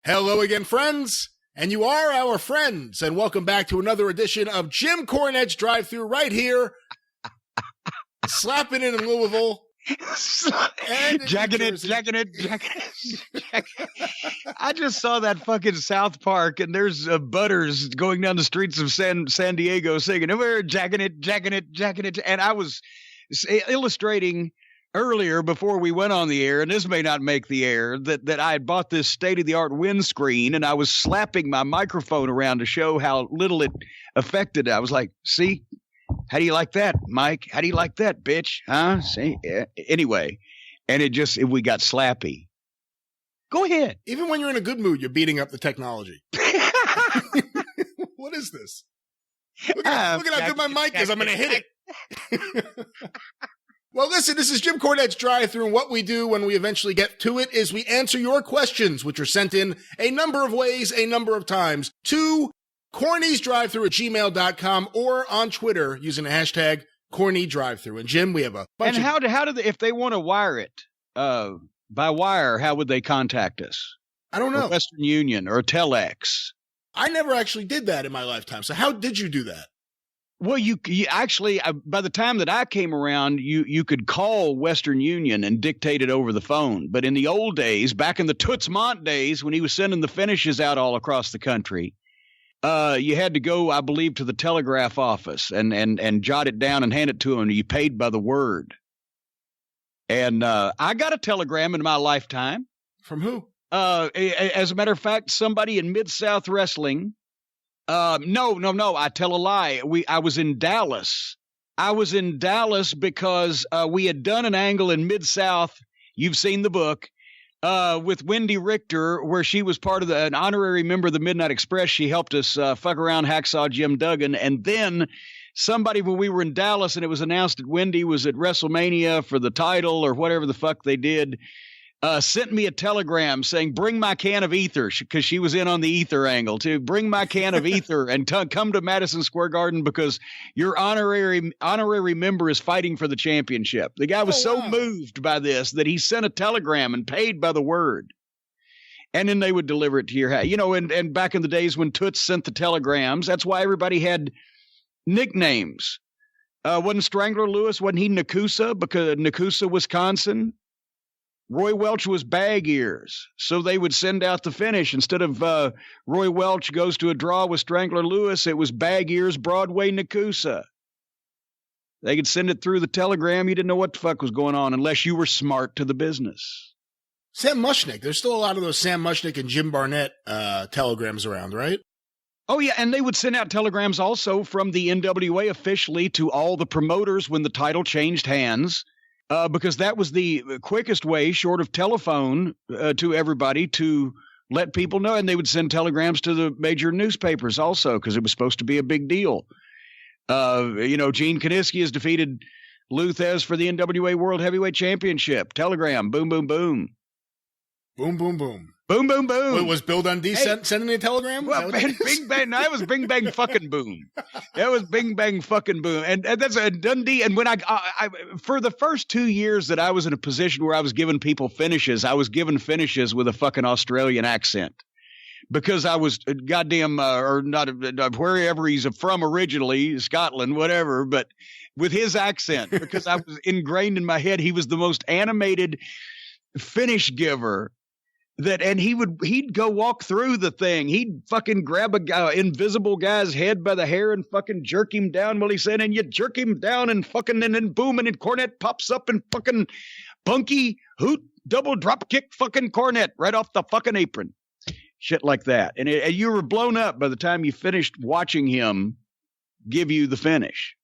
Hello again, friends, and you are our friends, and welcome back to another edition of Jim Cornette's Drive-Thru right here, slapping in Louisville. Jacking it. I just saw that fucking South Park, and there's Butters going down the streets of San Diego singing, we're jacking it. And I was illustrating earlier before we went on the air, and this may not make the air, that I had bought this state-of-the-art windscreen, and I was slapping my microphone around to show how little it affected it. I was like, see? How do you like that, Mike? How do you like that, bitch? Huh? See? Anyway, and we got slappy. Go ahead. Even when you're in a good mood, you're beating up the technology. What is this? Look at how good my mic is. I'm going to hit it. Well, listen, this is Jim Cornette's Drive-Thru, and what we do when we eventually get to it is we answer your questions, which are sent in a number of ways, a number of times, to CornyDriveThru@gmail.com or on Twitter using the hashtag CornyDriveThru. And Jim, we have a bunch of... And how do they, if they want to wire it by wire, how would they contact us? I don't know. Or Western Union or Telex. I never actually did that in my lifetime. So how did you do that? Well, you actually, by the time that I came around, you could call Western Union and dictate it over the phone. But in the old days, back in the Toots Mondt days, when he was sending the finishes out all across the country, you had to go, I believe, to the telegraph office and jot it down and hand it to him. And you paid by the word. And I got a telegram in my lifetime. From who? As a matter of fact, somebody in Mid-South Wrestling. No. I tell a lie. I was in Dallas. I was in Dallas because we had done an angle in Mid-South. You've seen the book. With Wendy Richter, where she was part of an honorary member of the Midnight Express. She helped us fuck around Hacksaw Jim Duggan. And then somebody, when we were in Dallas and it was announced that Wendy was at WrestleMania for the title or whatever the fuck they did, sent me a telegram saying, bring my can of ether, because she was in on the ether angle too. Bring my can of ether and come to Madison Square Garden because your honorary member is fighting for the championship. The guy was so moved by this that he sent a telegram and paid by the word. And then they would deliver it to your house. You know, and back in the days when Toots sent the telegrams, that's why everybody had nicknames. Wasn't Strangler Lewis, wasn't he Nakusa? Because Nakusa, Wisconsin. Roy Welch was Bag Ears, so they would send out the finish. Instead of Roy Welch goes to a draw with Strangler Lewis, it was Bag Ears, Broadway, Nakusa. They could send it through the telegram. You didn't know what the fuck was going on unless you were smart to the business. Sam Mushnick. There's still a lot of those Sam Mushnick and Jim Barnett telegrams around, right? Oh, yeah, and they would send out telegrams also from the NWA officially to all the promoters when the title changed hands. Because that was the quickest way, short of telephone, to everybody to let people know. And they would send telegrams to the major newspapers also because it was supposed to be a big deal. Gene Kiniski has defeated Lou Thez for the NWA World Heavyweight Championship. Telegram, boom, boom, boom. Boom, boom, boom. Boom, boom, boom. Wait, was Bill Dundee sending a telegram? Well, Bing Bang. No, that was Bing Bang fucking boom. That was Bing Bang fucking boom. And that's a Dundee. And when I for the first 2 years that I was in a position where I was giving people finishes, I was given finishes with a fucking Australian accent. Because I was goddamn, or not, wherever he's from originally, Scotland, whatever, but with his accent, because I was ingrained in my head, he was the most animated finish giver. And he'd go walk through the thing. He'd fucking grab a invisible guy's head by the hair and fucking jerk him down while he said, and you jerk him down and fucking, and then boom, and then Cornette pops up and fucking bunky hoot, double drop kick fucking Cornette right off the fucking apron. Shit like that. And you were blown up by the time you finished watching him give you the finish.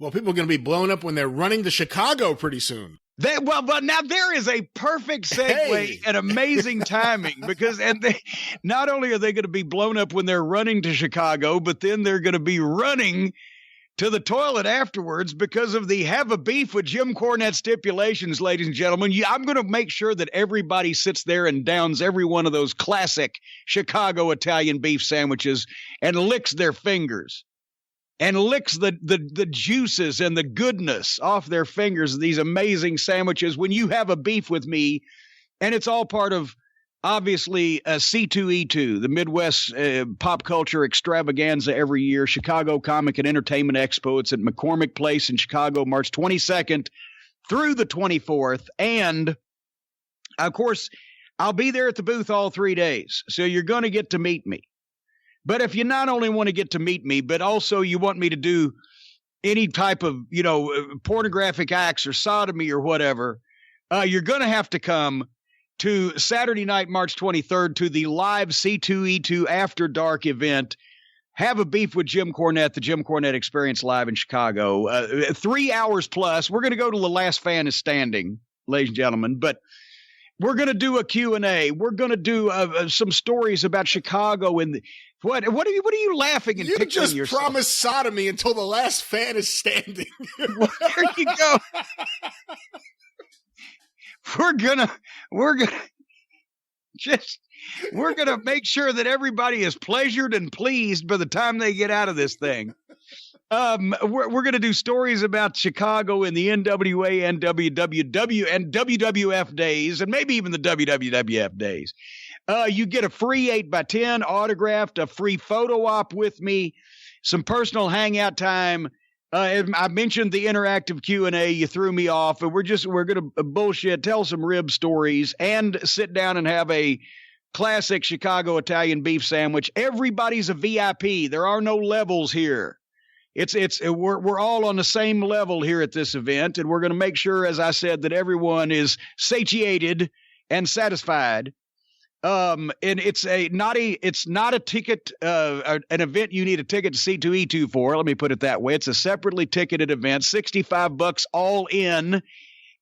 Well, people are going to be blown up when they're running to Chicago pretty soon. But now there is a perfect segue and amazing timing because not only are they going to be blown up when they're running to Chicago, but then they're going to be running to the toilet afterwards because of the have a beef with Jim Cornette stipulations, ladies and gentlemen. I'm going to make sure that everybody sits there and downs every one of those classic Chicago Italian beef sandwiches and licks their fingers. And licks the juices and the goodness off their fingers of these amazing sandwiches when you have a beef with me, and it's all part of obviously, C2E2, the Midwest pop culture extravaganza every year, Chicago Comic and Entertainment Expo. It's at McCormick Place in Chicago, March 22nd through the 24th. And, of course, I'll be there at the booth all 3 days, so you're going to get to meet me. But if you not only want to get to meet me, but also you want me to do any type of, pornographic acts or sodomy or whatever, you're going to have to come to Saturday night, March 23rd, to the live C2E2 After Dark event. Have a beef with Jim Cornette, the Jim Cornette Experience live in Chicago. 3 hours plus. We're going to go to The Last Fan is Standing, ladies and gentlemen, but we're going to do a Q&A. We're going to do some stories about Chicago and what are you laughing and picturing yourself? You just promised sodomy until The Last Fan is standing. Well, there you go. We're gonna make sure that everybody is pleasured and pleased by the time they get out of this thing. We're gonna do stories about Chicago in the NWA and WWW and WWF days, and maybe even the WWF days. You get a free 8x10 autographed, a free photo op with me, some personal hangout time. I mentioned the interactive Q&A. You threw me off, and we're going to bullshit, tell some rib stories, and sit down and have a classic Chicago Italian beef sandwich. Everybody's a VIP. There are no levels here. We're all on the same level here at this event, and we're going to make sure, as I said, that everyone is satiated and satisfied. And it's not a ticket, an event you need a ticket to C2E2 for. Let me put it that way. It's a separately ticketed event, $65 all in.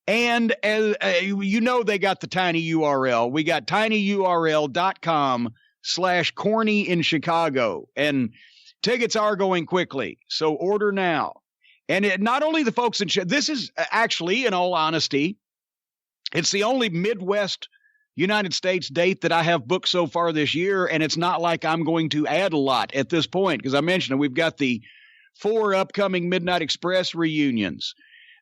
And they got the tiny URL. We got tinyurl.com/corny in Chicago, and tickets are going quickly. So order now. And not only the folks this is actually, in all honesty, it's the only Midwest United States date that I have booked so far this year, and it's not like I'm going to add a lot at this point, because I mentioned we've got the 4 upcoming Midnight Express reunions.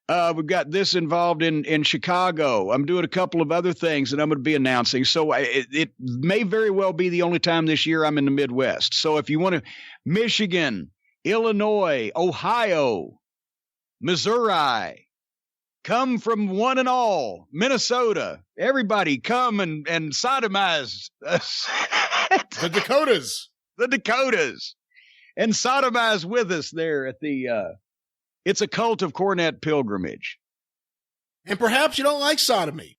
We've got this involved in Chicago. I'm doing a couple of other things that I'm going to be announcing. So it may very well be the only time this year I'm in the Midwest. So if you want to, Michigan, Illinois, Ohio, Missouri, come from one and all, Minnesota. Everybody come and sodomize us. The Dakotas. The Dakotas. And sodomize with us there at the, it's a Cult of Cornette pilgrimage. And perhaps you don't like sodomy.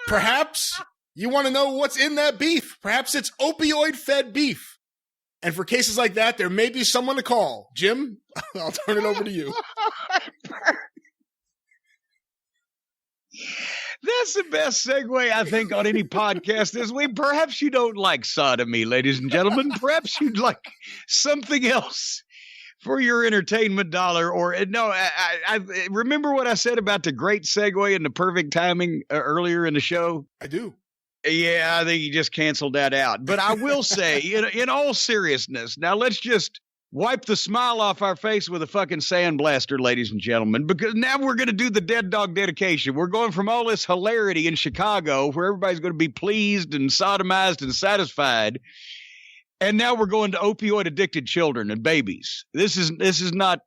Perhaps you want to know what's in that beef. Perhaps it's opioid fed beef. And for cases like that, there may be someone to call. Jim, I'll turn it over to you. That's the best segue, I think, on any podcast this week. Perhaps you don't like sodomy, ladies and gentlemen. Perhaps you'd like something else for your entertainment dollar. Or no, I remember what I said about the great segue and the perfect timing earlier in the show? I do. Yeah, I think you just canceled that out. But I will say, in all seriousness, now let's just wipe the smile off our face with a fucking sandblaster, ladies and gentlemen, because now we're going to do the dead dog dedication. We're going from all this hilarity in Chicago, where everybody's going to be pleased and sodomized and satisfied, and now we're going to opioid addicted children and babies. This is not.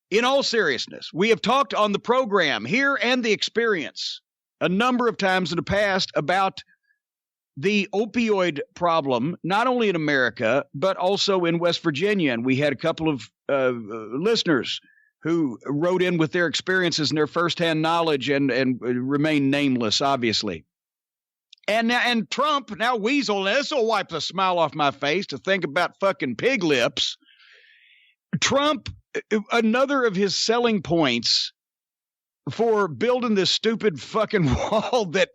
In all seriousness, we have talked on the program here and the experience a number of times in the past about the opioid problem, not only in America, but also in West Virginia. And we had a couple of listeners who wrote in with their experiences and their firsthand knowledge and remain nameless, obviously. And Trump, now Weasel, this will wipe the smile off my face to think about fucking pig lips. Trump, another of his selling points for building this stupid fucking wall that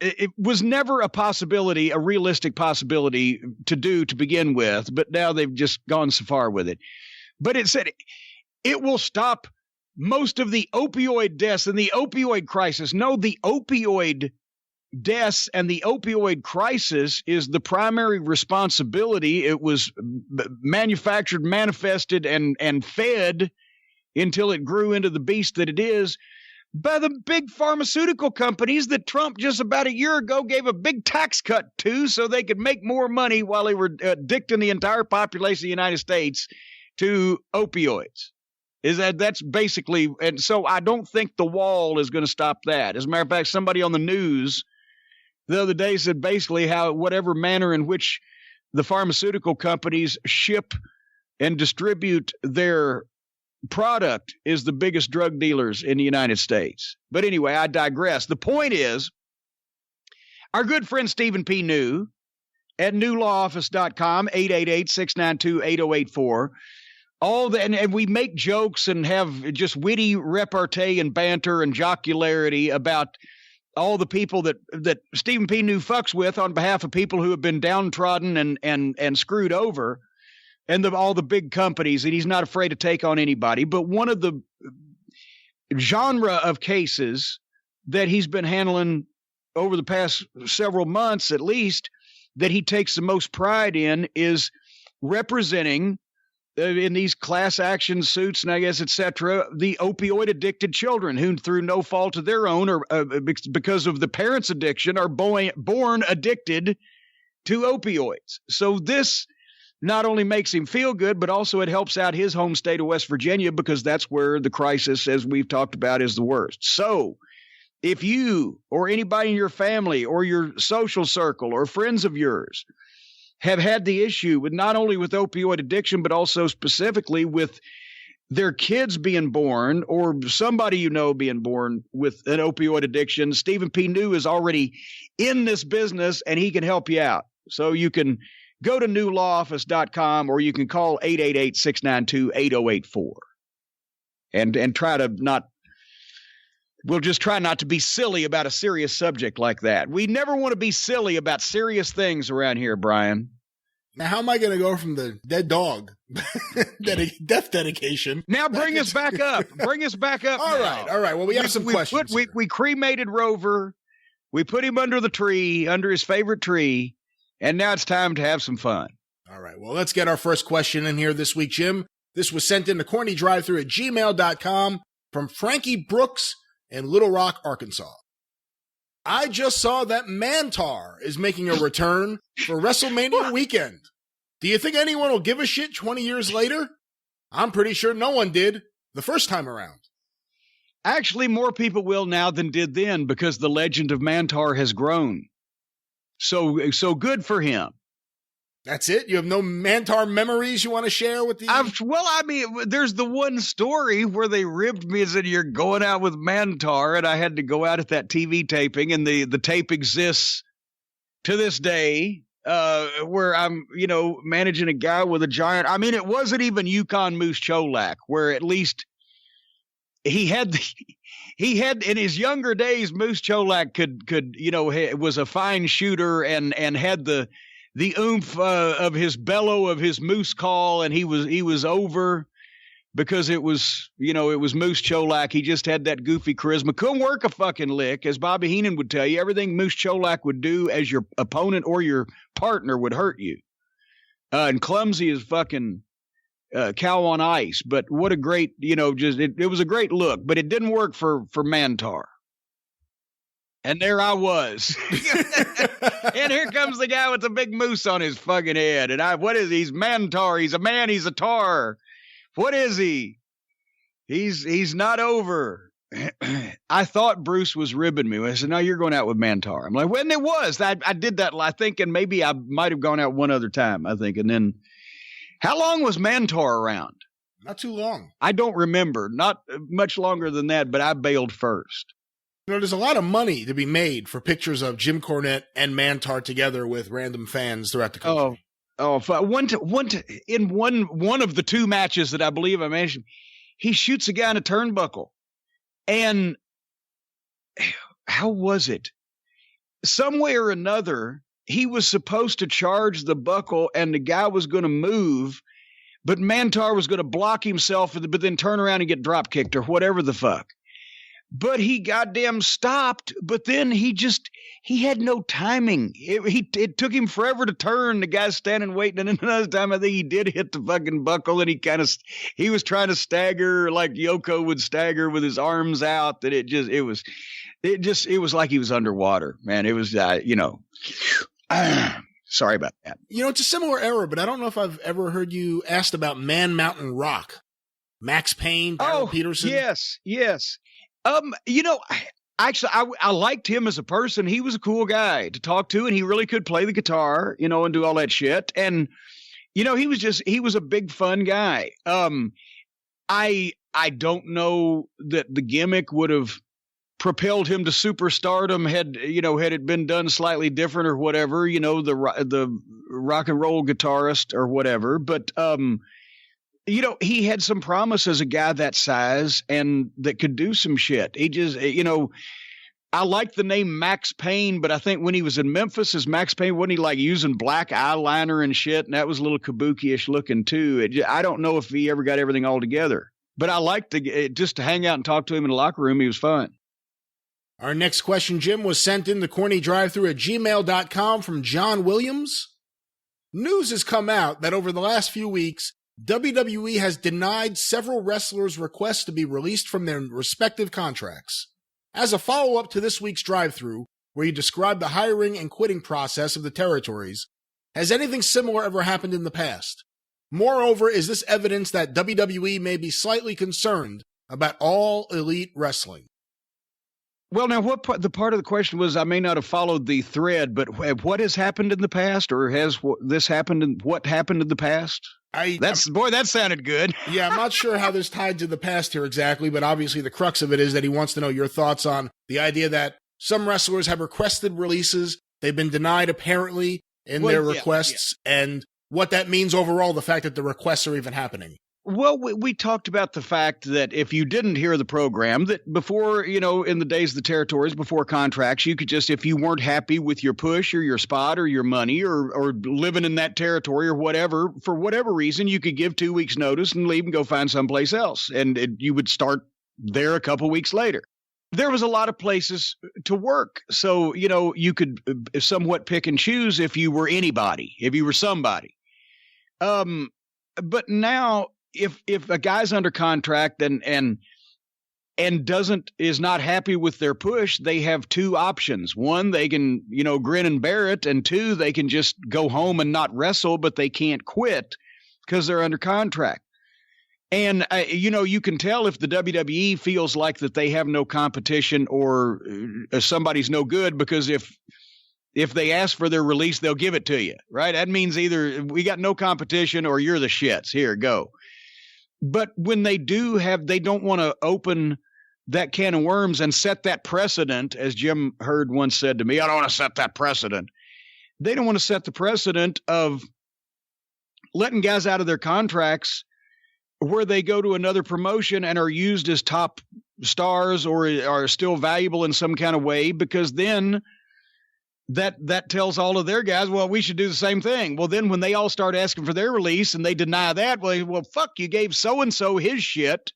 it was never a possibility, a realistic possibility to do to begin with, but now they've just gone so far with it. But it said it will stop most of the opioid deaths and the opioid crisis. No, the opioid deaths and the opioid crisis is the primary responsibility. It was manufactured, manifested, and fed until it grew into the beast that it is by the big pharmaceutical companies that Trump just about a year ago gave a big tax cut to so they could make more money while they were addicting the entire population of the United States to opioids. That's basically, and so I don't think the wall is going to stop that. As a matter of fact, somebody on the news the other day said basically how whatever manner in which the pharmaceutical companies ship and distribute their product is the biggest drug dealers in the United States. But anyway, I digress. The point is, our good friend Stephen P. New at newlawoffice.com, 888-692-8084. And we make jokes and have just witty repartee and banter and jocularity about all the people that Stephen P. New fucks with on behalf of people who have been downtrodden and screwed over. And all the big companies, and he's not afraid to take on anybody. But one of the genre of cases that he's been handling over the past several months, at least, that he takes the most pride in is representing in these class action suits and I guess, et cetera, the opioid addicted children who through no fault of their own or because of the parents' addiction are born addicted to opioids. So this not only makes him feel good, but also it helps out his home state of West Virginia because that's where the crisis, as we've talked about, is the worst. So if you or anybody in your family or your social circle or friends of yours have had the issue with not only with opioid addiction, but also specifically with their kids being born or somebody you know being born with an opioid addiction, Stephen P. New is already in this business and he can help you out. So you can go to newlawoffice.com or you can call 888-692-8084 and try to not, we'll just try not to be silly about a serious subject like that. We never want to be silly about serious things around here, Brian. Now, how am I going to go from the dead dog death dedication? Now bring us back up. Bring us back up. All right. Well, we have some questions. We cremated Rover. We put him under the tree, under his favorite tree. And now it's time to have some fun. All right. Well, let's get our first question in here this week, Jim. This was sent in to CornyDriveThru@gmail.com from Frankie Brooks in Little Rock, Arkansas. I just saw that Mantar is making a return for WrestleMania weekend. Do you think anyone will give a shit 20 years later? I'm pretty sure no one did the first time around. Actually, more people will now than did then because the legend of Mantar has grown. So good for him. That's it? You have no Mantar memories you want to share with the... there's the one story where they ribbed me and said, you're going out with Mantar, and I had to go out at that TV taping, and the tape exists to this day, where I'm, managing a guy with a giant... I mean, it wasn't even Yukon Moose Cholak, where at least he had in his younger days, Moose Cholak could was a fine shooter and had the oomph of his bellow of his moose call, and he was over because it was Moose Cholak. He just had that goofy charisma. Couldn't work a fucking lick, as Bobby Heenan would tell you. Everything Moose Cholak would do as your opponent or your partner would hurt you. And clumsy as fucking cow on ice. But what a great, it was a great look, but it didn't work for Mantar. And there I was. And here comes the guy with the big moose on his fucking head. And what is he? He's Mantar. He's a man. He's a tar. What is he? He's not over. I thought Bruce was ribbing me. I said, no, you're going out with Mantar. I'm like, when it was. I did that, I think, and maybe I might have gone out one other time, I think. And then, how long was Mantar around? Not too long. I don't remember. Not much longer than that, but I bailed first. There's a lot of money to be made for pictures of Jim Cornette and Mantar together with random fans throughout the country. In one of the two matches that I believe I mentioned, he shoots a guy in a turnbuckle. And how was it? Some way or another, he was supposed to charge the buckle and the guy was going to move, but Mantar was going to block himself, but then turn around and get drop kicked or whatever the fuck. but he goddamn stopped. But then he had no timing. It took him forever to turn. The guy's standing waiting, and then another time I think he did hit the fucking buckle, and he was trying to stagger like Yoko would stagger with his arms out. That it was like he was underwater, man. It was sorry about that. It's a similar error, but I don't know if I've ever heard you asked about Man Mountain Rock. Max Payne, Darryl Peterson. Yes. Actually, I liked him as a person. He was a cool guy to talk to, and he really could play the guitar, and do all that shit. And, he was a big fun guy. I don't know that the gimmick would have propelled him to superstardom had it been done slightly different or whatever, the rock and roll guitarist or whatever. But, he had some promise as a guy that size and that could do some shit. He just, I like the name Max Payne, but I think when he was in Memphis as Max Payne, wasn't he like using black eyeliner and shit? And that was a little kabuki-ish looking too. I don't know if he ever got everything all together, but I liked just to hang out and talk to him in the locker room. He was fun. Our next question, Jim, was sent in to CornyDriveThru@gmail.com from John Williams. News has come out that over the last few weeks, WWE has denied several wrestlers' requests to be released from their respective contracts. As a follow-up to this week's Drive-Thru, where you described the hiring and quitting process of the territories, has anything similar ever happened in the past? Moreover, is this evidence that WWE may be slightly concerned about all elite wrestling? Well, now, the part of the question was, I may not have followed the thread, but what has happened in the past, or has this happened, and what happened in the past? That sounded good. Yeah, I'm not sure how this tied to the past here exactly, but obviously the crux of it is that he wants to know your thoughts on the idea that some wrestlers have requested releases, they've been denied apparently in their requests, and what that means overall, the fact that the requests are even happening. Well, we talked about the fact that if you didn't hear the program, that before, in the days of the territories, before contracts, you could just, if you weren't happy with your push or your spot or your money or living in that territory or whatever, for whatever reason, you could give 2 weeks notice and leave and go find someplace else. And you would start there a couple weeks later. There was a lot of places to work. So, you could somewhat pick and choose if you were anybody, if you were somebody. But now, if a guy's under contract and is not happy with their push, they have two options. One, they can, grin and bear it. And two, they can just go home and not wrestle, but they can't quit because they're under contract. And, you can tell if the WWE feels like that they have no competition or somebody's no good, because if they ask for their release, they'll give it to you, right? That means either we got no competition or you're the shits. Here, go. But when they don't want to open that can of worms and set that precedent, as Jim Hurd once said to me, I don't want to set that precedent. They don't want to set the precedent of letting guys out of their contracts where they go to another promotion and are used as top stars or are still valuable in some kind of way, because then that tells all of their guys, well, we should do the same thing. Well, then when they all start asking for their release and they deny that, well, fuck, you gave so-and-so his shit,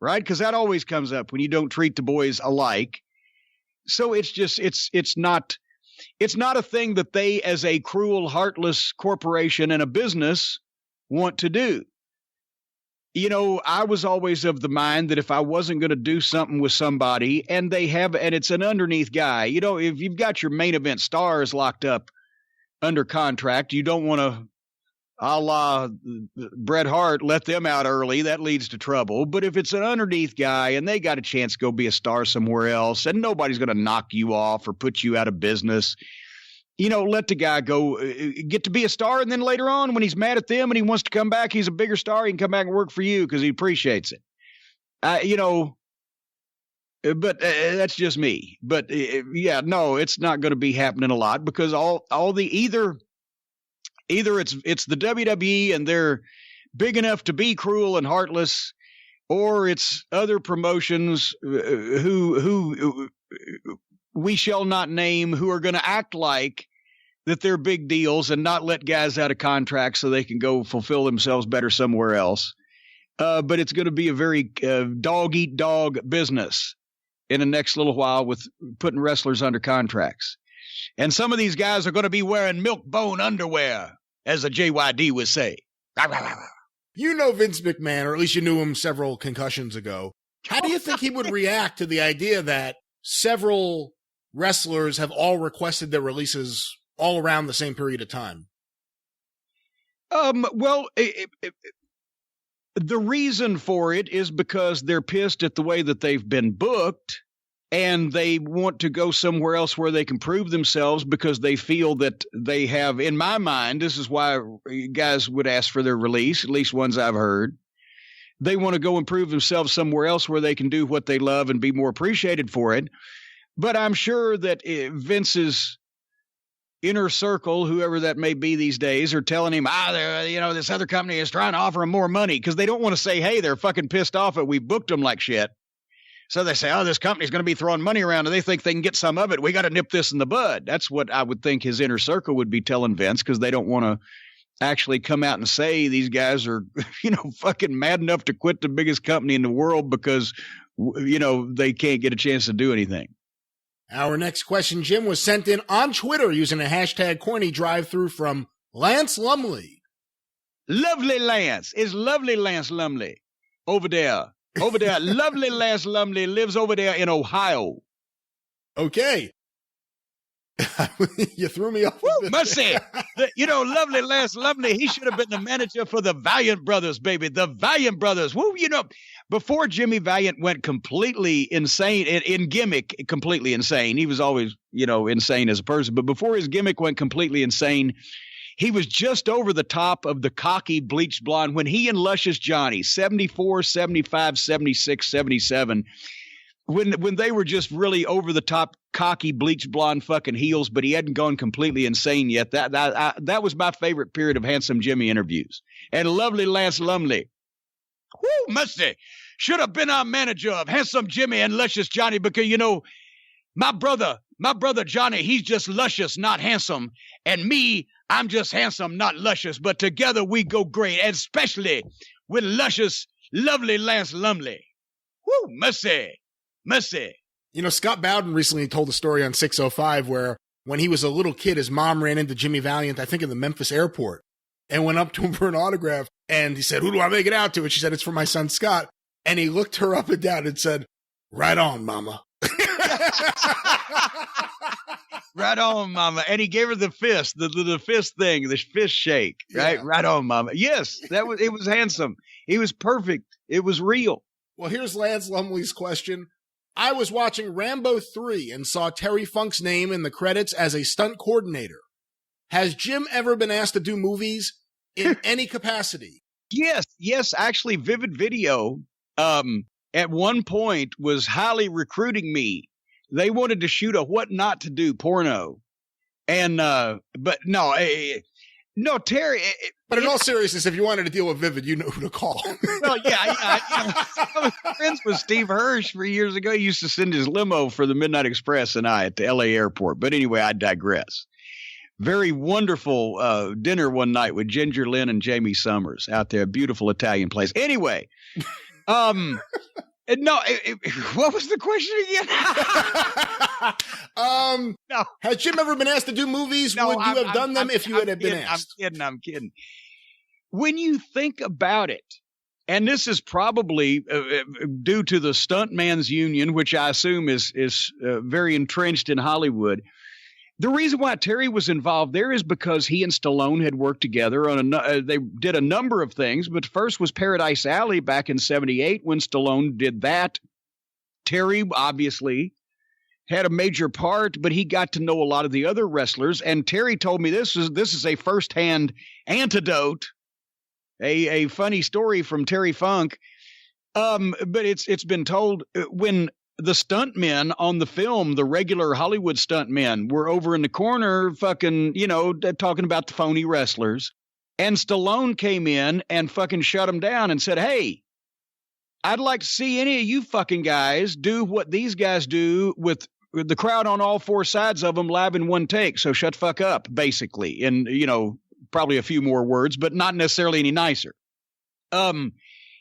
right? Because that always comes up when you don't treat the boys alike. So it's just, it's not a thing that they, as a cruel, heartless corporation and a business, want to do. I was always of the mind that if I wasn't going to do something with somebody and it's an underneath guy, if you've got your main event stars locked up under contract, you don't want to, a la Bret Hart, let them out early. That leads to trouble. But if it's an underneath guy and they got a chance to go be a star somewhere else and nobody's going to knock you off or put you out of business, let the guy go get to be a star. And then later on, when he's mad at them and he wants to come back, he's a bigger star. He can come back and work for you because he appreciates it. But that's just me. But no, it's not going to be happening a lot, because all the either it's the WWE and they're big enough to be cruel and heartless, or it's other promotions who we shall not name, who are going to act like that they're big deals and not let guys out of contract so they can go fulfill themselves better somewhere else. But it's going to be a very dog-eat-dog business. in the next little while with putting wrestlers under contracts. And some of these guys are going to be wearing milk bone underwear, as the JYD would say. You know Vince McMahon, or at least you knew him several concussions ago. How do you think he would react to the idea that several wrestlers have all requested their releases all around the same period of time? Well, the reason for it is because they're pissed at the way that they've been booked, and they want to go somewhere else where they can prove themselves because they feel that they have, in my mind, this is why guys would ask for their release, at least ones I've heard. They want to go and prove themselves somewhere else where they can do what they love and be more appreciated for it. But I'm sure that Vince's inner circle, whoever that may be these days, are telling him, this other company is trying to offer him more money, because they don't want to say, hey, they're fucking pissed off that we booked them like shit. So they say, this company's going to be throwing money around and they think they can get some of it. We got to nip this in the bud. That's what I would think his inner circle would be telling Vince, because they don't want to actually come out and say these guys are, fucking mad enough to quit the biggest company in the world because, they can't get a chance to do anything. Our next question, Jim, was sent in on Twitter using a hashtag CornyDriveThru from Lance Lumley. Lovely Lance. It's lovely Lance Lumley over there. Lovely Lance Lumley lives over there in Ohio. Okay. You threw me off. Mercy. Lovely Lance Lumley, he should have been the manager for the Valiant Brothers, baby. The Valiant Brothers. Woo, before Jimmy Valiant went completely insane, in gimmick, completely insane. He was always, insane as a person. But before his gimmick went completely insane, he was just over the top of the cocky bleached blonde when he and Luscious Johnny, 74, 75, 76, 77, when they were just really over the top, cocky, bleached blonde fucking heels, but he hadn't gone completely insane yet. That was my favorite period of Handsome Jimmy interviews. And lovely Lance Lumley. Whoo, musty. Should have been our manager of Handsome Jimmy and Luscious Johnny, because, my brother Johnny, he's just luscious, not handsome. And me, I'm just handsome, not luscious. But together we go great, and especially with luscious, lovely Lance Lumley. Woo, mercy. Scott Bowden recently told a story on 605 where when he was a little kid, his mom ran into Jimmy Valiant, I think in the Memphis airport, and went up to him for an autograph. And he said, "Who do I make it out to?" And she said, "It's for my son, Scott." And he looked her up and down and said, "Right on, mama." Right on, mama. And he gave her the fist, the fist thing, the fist shake, right? Yeah. Right on, mama. Yes, it was handsome. He was perfect. It was real. Well, here's Lance Lumley's question. I was watching Rambo 3 and saw Terry Funk's name in the credits as a stunt coordinator. Has Jim ever been asked to do movies in any capacity? Yes. Actually, Vivid Video, at one point was highly recruiting me. They wanted to shoot a What Not to Do porno. And, but no, Terry. But in all seriousness, if you wanted to deal with Vivid, you know who to call. Well, yeah. I was friends with Steve Hirsch for years ago. He used to send his limo for the Midnight Express and I at the LA airport. But anyway, I digress. Very wonderful dinner one night with Ginger Lynn and Jamie Summers out there. Beautiful Italian place. Anyway, no, what was the question again? No. Has Jim ever been asked to do movies? No, Would you have done them if you had been asked? I'm kidding. When you think about it, and this is probably due to the Stuntman's Union, which I assume is very entrenched in Hollywood. The reason why Terry was involved there is because he and Stallone had worked together on they did a number of things, but first was Paradise Alley back in 78 when Stallone did that. Terry obviously had a major part, but he got to know a lot of the other wrestlers, and Terry told me this is a firsthand anecdote, a funny story from Terry Funk. But it's been told when the stuntmen on the film, the regular Hollywood stuntmen, were over in the corner fucking, talking about the phony wrestlers. And Stallone came in and fucking shut them down and said, "Hey, I'd like to see any of you fucking guys do what these guys do with the crowd on all four sides of them live in one take. So shut the fuck up," basically. And, probably a few more words, but not necessarily any nicer.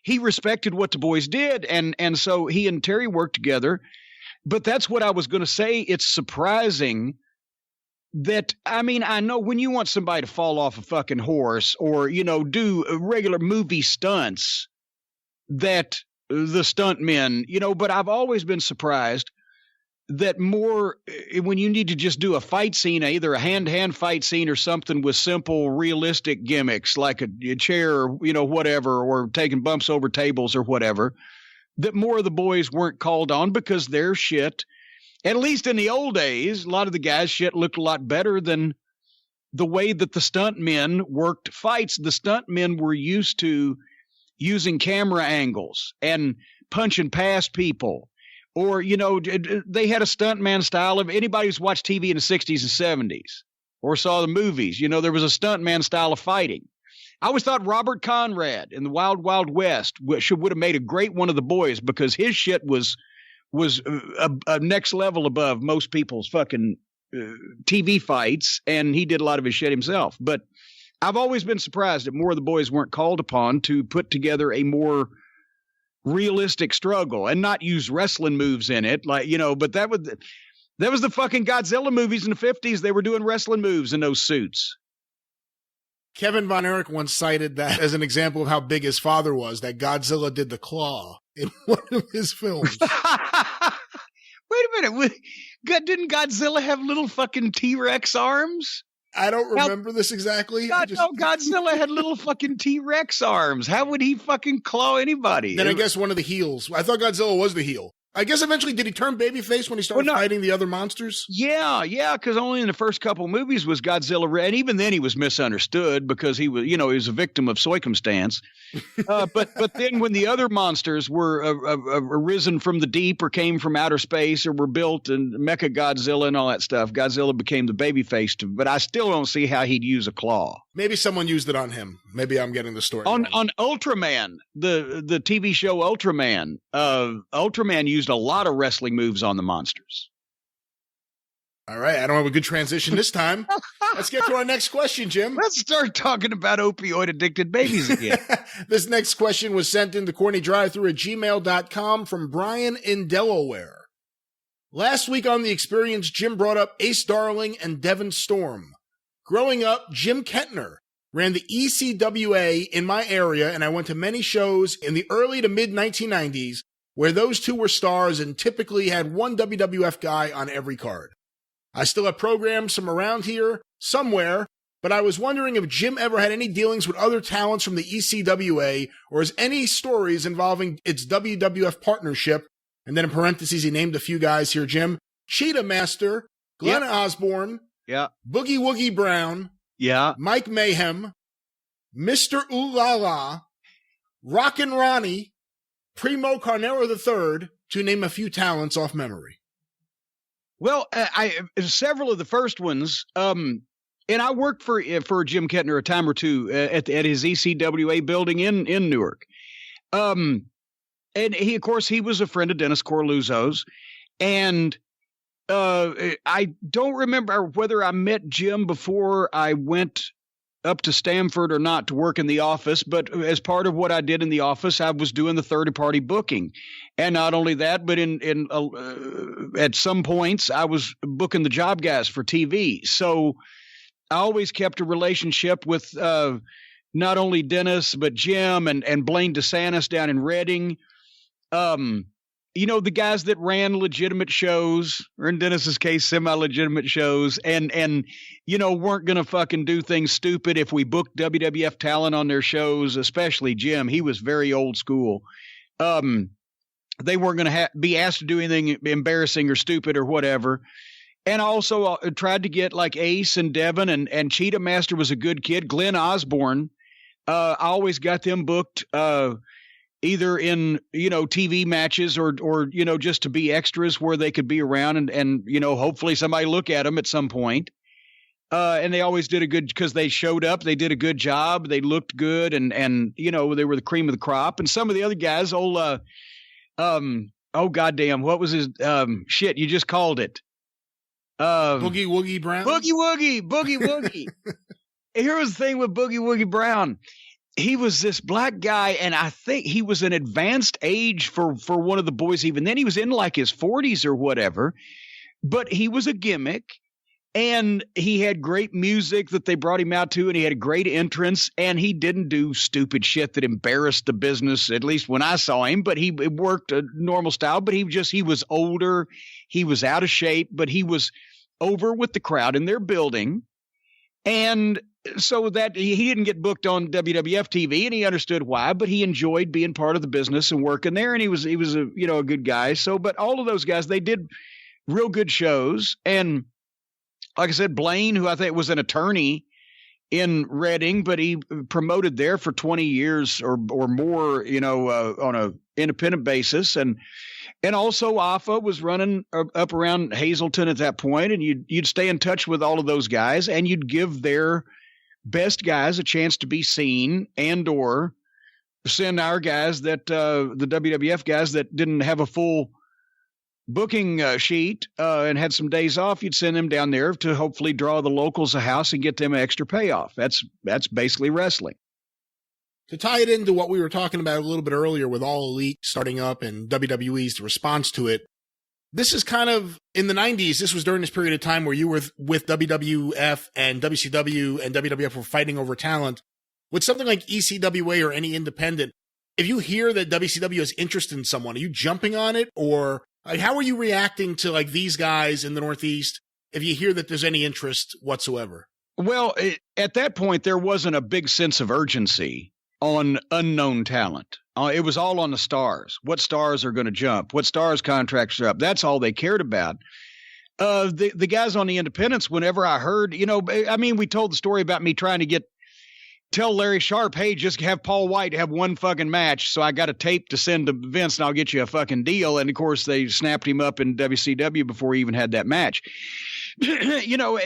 He respected what the boys did, and so he and Terry worked together. But that's what I was going to say. It's surprising that, I mean, I know when you want somebody to fall off a fucking horse or, do regular movie stunts, that the stunt men, but I've always been surprised that more when you need to just do a fight scene, either a hand-to-hand fight scene or something with simple, realistic gimmicks like a chair or, whatever, or taking bumps over tables or whatever, that more of the boys weren't called on because their shit, at least in the old days, a lot of the guys' shit looked a lot better than the way that the stunt men worked fights. The stunt men were used to using camera angles and punching past people. Or, they had a stuntman style of anybody who's watched TV in the 60s and 70s or saw the movies. There was a stuntman style of fighting. I always thought Robert Conrad in the Wild Wild West would have made a great one of the boys because his shit was a next level above most people's fucking TV fights, and he did a lot of his shit himself. But I've always been surprised that more of the boys weren't called upon to put together a more realistic struggle and not use wrestling moves in it, but that was the fucking Godzilla movies in the 50s. They were doing wrestling moves in those suits. Kevin Von Erich once cited that as an example of how big his father was, that Godzilla did the claw in one of his films. Wait a minute. Didn't Godzilla have little fucking T-Rex arms? I don't remember this exactly. No, Godzilla had little fucking T-Rex arms. How would he fucking claw anybody? Then I guess one of the heels. I thought Godzilla was the heel. I guess eventually, did he turn babyface when he started fighting the other monsters? Yeah, because only in the first couple movies was Godzilla, and even then he was misunderstood because he was, he was a victim of circumstance. But then when the other monsters were arisen from the deep or came from outer space or were built and Mecha Godzilla and all that stuff, Godzilla became the babyface. But I still don't see how he'd use a claw. Maybe someone used it on him. Maybe I'm getting the story on Ultraman, the TV show Ultraman. Ultraman used a lot of wrestling moves on the monsters. All right, I don't have a good transition this time. Let's get to our next question, Jim. Let's start talking about opioid-addicted babies again. This next question was sent in to CornyDriveThru at gmail.com from Brian in Delaware. Last week on The Experience, Jim brought up Ace Darling and Devon Storm. Growing up, Jim Kettner ran the ECWA in my area, and I went to many shows in the early to mid-1990s where those two were stars and typically had one WWF guy on every card. I still have programs from around here, somewhere, but I was wondering if Jim ever had any dealings with other talents from the ECWA, or has any stories involving its WWF partnership, and then in parentheses he named a few guys here, Jim, Cheetah Master, Glenn Osborne, Boogie Woogie Brown, Mike Mayhem, Mr. Ooh La La, Rockin' Ronnie, Primo Carnero III, to name a few talents off memory. Well, I several of the first ones, and I worked for Jim Kettner a time or two at his ECWA building in Newark. And he, of course, he was a friend of Dennis Corluzzo's, and I don't remember whether I met Jim before I went up to Stamford or not to work in the office, but as part of what I did in the office, I was doing the third-party booking. And not only that, but at some points, I was booking the job guys for TV. So I always kept a relationship with not only Dennis, but Jim and Blaine DeSantis down in Reading. The guys that ran legitimate shows, or in Dennis's case, semi-legitimate shows, and weren't going to fucking do things stupid if we booked WWF talent on their shows, especially Jim. He was very old school. They weren't going to be asked to do anything embarrassing or stupid or whatever. And I also tried to get like Ace and Devon and Cheetah Master was a good kid. Glenn Osborne, I always got them booked either in, TV matches or just to be extras where they could be around and hopefully somebody look at them at some point. And they always did a good, because they showed up, they did a good job. They looked good and they were the cream of the crop. And some of the other guys, goddamn, what was his, shit, you just called it. Boogie Woogie Brown? Boogie Woogie. Here was the thing with Boogie Woogie Brown. he was this black guy, and I think he was an advanced age for one of the boys. Even then, he was in like his 40s or whatever, but he was a gimmick, and he had great music that they brought him out to, and he had a great entrance, and he didn't do stupid shit that embarrassed the business, at least when I saw him, but he worked a normal style, but he was older, he was out of shape, but he was over with the crowd in their building, and so that he didn't get booked on WWF TV, and he understood why, but he enjoyed being part of the business and working there. And he was a, you know, a good guy. So, but all of those guys, they did real good shows. And like I said, Blaine, who I think was an attorney in Reading, but he promoted there for 20 years or more, you know, on a independent basis. And also Alpha was running up around Hazleton at that point, and you'd stay in touch with all of those guys, and you'd give their best guys a chance to be seen, and or send our guys that the WWF guys that didn't have a full booking sheet and had some days off, you'd send them down there to hopefully draw the locals a house and get them an extra payoff. That's basically wrestling. To tie it into what we were talking about a little bit earlier with All Elite starting up and WWE's response to it, this is kind of in the 90s. This was during this period of time where you were with WWF and WCW and WWF were fighting over talent. With something like ECWA or any independent, if you hear that WCW has interest in someone, are you jumping on it? Or like, how are you reacting to like these guys in the Northeast if you hear that there's any interest whatsoever? Well, at that point, there wasn't a big sense of urgency on unknown talent. It was all on the stars. What stars are going to jump? What stars' contracts are up? That's all they cared about. The guys on the independents, whenever I heard, you know, I mean, we told the story about me trying to tell Larry Sharp, hey, just have Paul White have one fucking match. So I got a tape to send to Vince and I'll get you a fucking deal. And of course, they snapped him up in WCW before he even had that match. You know,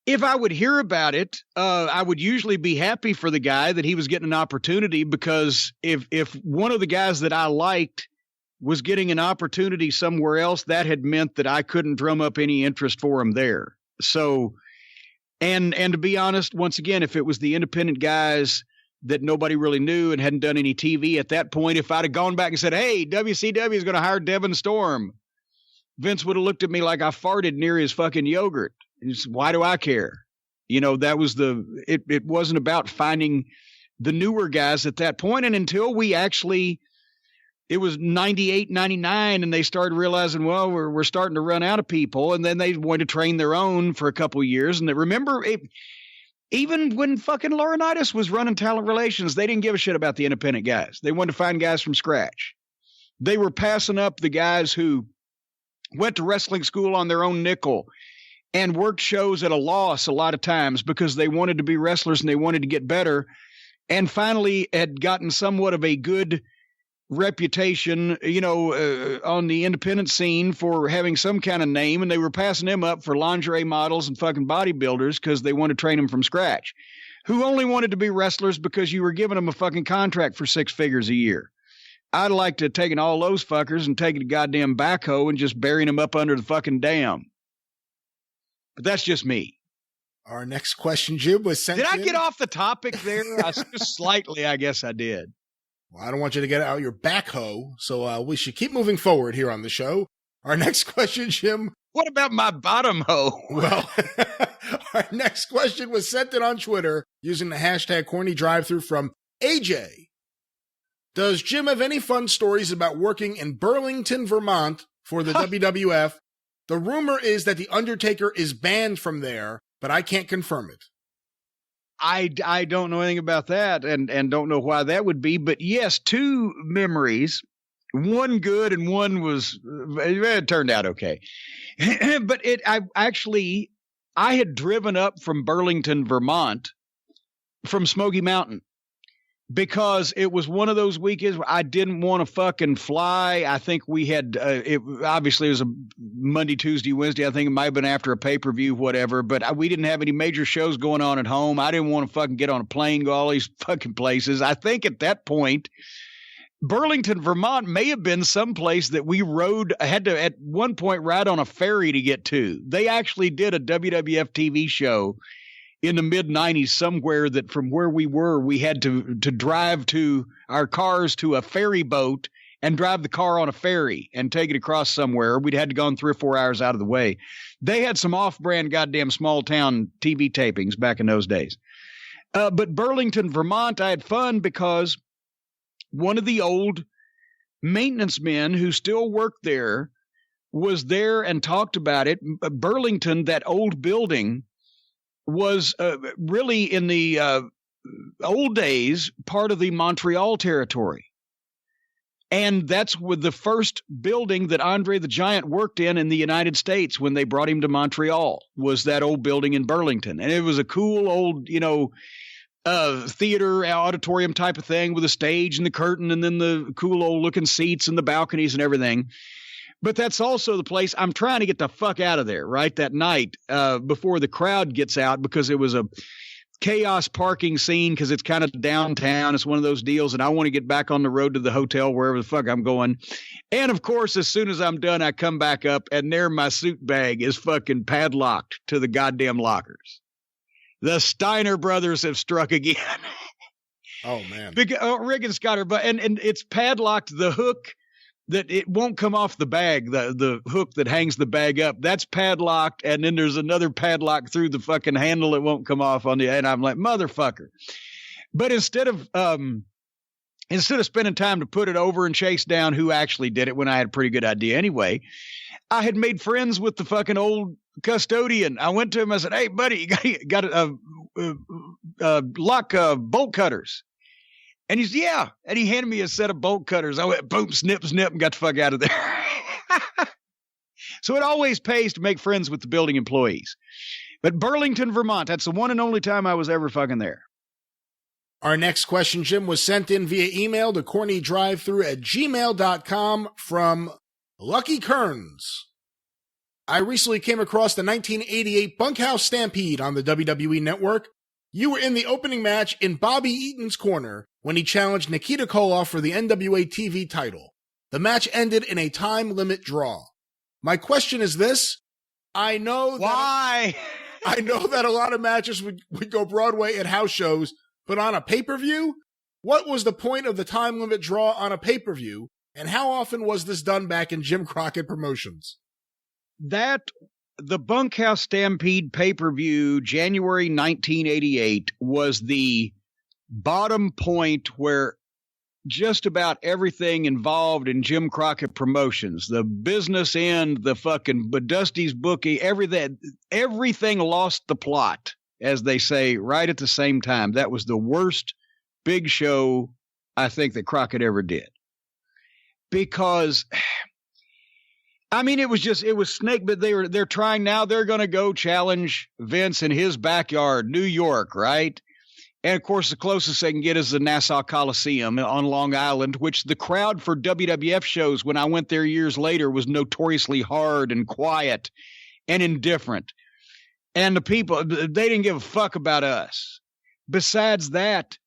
if I would hear about it, I would usually be happy for the guy that he was getting an opportunity, because if one of the guys that I liked was getting an opportunity somewhere else, that had meant that I couldn't drum up any interest for him there. So, and to be honest, once again, if it was the independent guys that nobody really knew and hadn't done any TV at that point, if I'd have gone back and said, hey, WCW is going to hire Devin Storm, Vince would have looked at me like I farted near his fucking yogurt. Why do I care? You know, that was it wasn't about finding the newer guys at that point. And until we actually, it was 98, 99, and they started realizing, well, we're starting to run out of people. And then they wanted to train their own for a couple of years. And they remember, even when fucking Laurinaitis was running talent relations, they didn't give a shit about the independent guys. They wanted to find guys from scratch. They were passing up the guys who went to wrestling school on their own nickel and worked shows at a loss a lot of times because they wanted to be wrestlers and they wanted to get better, and finally had gotten somewhat of a good reputation, you know, on the independent scene for having some kind of name, and they were passing them up for lingerie models and fucking bodybuilders because they wanted to train them from scratch, who only wanted to be wrestlers because you were giving them a fucking contract for 6 figures a year. I'd like to have taken all those fuckers and taken a goddamn backhoe and just burying them up under the fucking dam. But that's just me. Our next question, Jim, was sent Did I get off the topic there? Just slightly, I guess I did. Well, I don't want you to get out your backhoe, so we should keep moving forward here on the show. Our next question, Jim. What about my bottom hoe? Well, our next question was sent in on Twitter using the hashtag CornyDriveThru from AJ. Does Jim have any fun stories about working in Burlington, Vermont for the WWF? The rumor is that The Undertaker is banned from there, but I can't confirm it. I don't know anything about that and don't know why that would be. But yes, 2 memories, one good and one it turned out okay. But I had driven up from Burlington, Vermont from Smoky Mountain, because it was one of those weekends where I didn't want to fucking fly. I think we had, obviously it was a Monday, Tuesday, Wednesday. I think it might have been after a pay-per-view, whatever, but we didn't have any major shows going on at home. I didn't want to fucking get on a plane, go all these fucking places. I think at that point, Burlington, Vermont may have been someplace that we had to at one point ride on a ferry to get to. They actually did a WWF TV show in the mid-90s somewhere that from where we were, we had to drive to our cars to a ferry boat and drive the car on a ferry and take it across somewhere. We'd had to go 3 or 4 hours out of the way. They had some off-brand goddamn small-town TV tapings back in those days. But Burlington, Vermont, I had fun because one of the old maintenance men who still worked there was there and talked about it. Burlington, that old building, was really in the old days part of the Montreal territory. And that's with the first building that Andre the Giant worked in the United States when they brought him to Montreal, was that old building in Burlington. And it was a cool old, theater auditorium type of thing with a stage and the curtain and then the cool old looking seats and the balconies and everything. But that's also the place I'm trying to get the fuck out of there right that night before the crowd gets out, because it was a chaos parking scene because it's kind of downtown. It's one of those deals, and I want to get back on the road to the hotel wherever the fuck I'm going. And of course, as soon as I'm done, I come back up and there my suit bag is fucking padlocked to the goddamn lockers. The Steiner brothers have struck again. Oh man. Rick and Scott are, and it's padlocked. The hook that it won't come off the bag, the hook that hangs the bag up, that's padlocked, and then there's another padlock through the fucking handle that won't come off on the, and I'm like, motherfucker. But instead of spending time to put it over and chase down who actually did it when I had a pretty good idea anyway, I had made friends with the fucking old custodian. I went to him, I said, hey buddy, you got a lock bolt cutters? And he said, yeah. And he handed me a set of bolt cutters. I went, boom, snip, and got the fuck out of there. So it always pays to make friends with the building employees. But Burlington, Vermont, that's the one and only time I was ever fucking there. Our next question, Jim, was sent in via email to CornyDriveThru@gmail.com from Lucky Kearns. I recently came across the 1988 Bunkhouse Stampede on the WWE Network. You were in the opening match in Bobby Eaton's corner when he challenged Nikita Koloff for the NWA TV title. The match ended in a time limit draw. My question is this. I know that a lot of matches would go Broadway at house shows, but on a pay-per-view? What was the point of the time limit draw on a pay-per-view, and how often was this done back in Jim Crockett Promotions? The Bunkhouse Stampede pay-per-view, January 1988, was the bottom point where just about everything involved in Jim Crockett Promotions, the business end, the fucking Dusty's bookie, everything lost the plot, as they say, right at the same time. That was the worst big show I think that Crockett ever did. Because I mean, it was Snake, but they're trying now. They're going to go challenge Vince in his backyard, New York, right? And of course, the closest they can get is the Nassau Coliseum on Long Island, which the crowd for WWF shows when I went there years later was notoriously hard and quiet and indifferent. And the people, they didn't give a fuck about us. Besides that,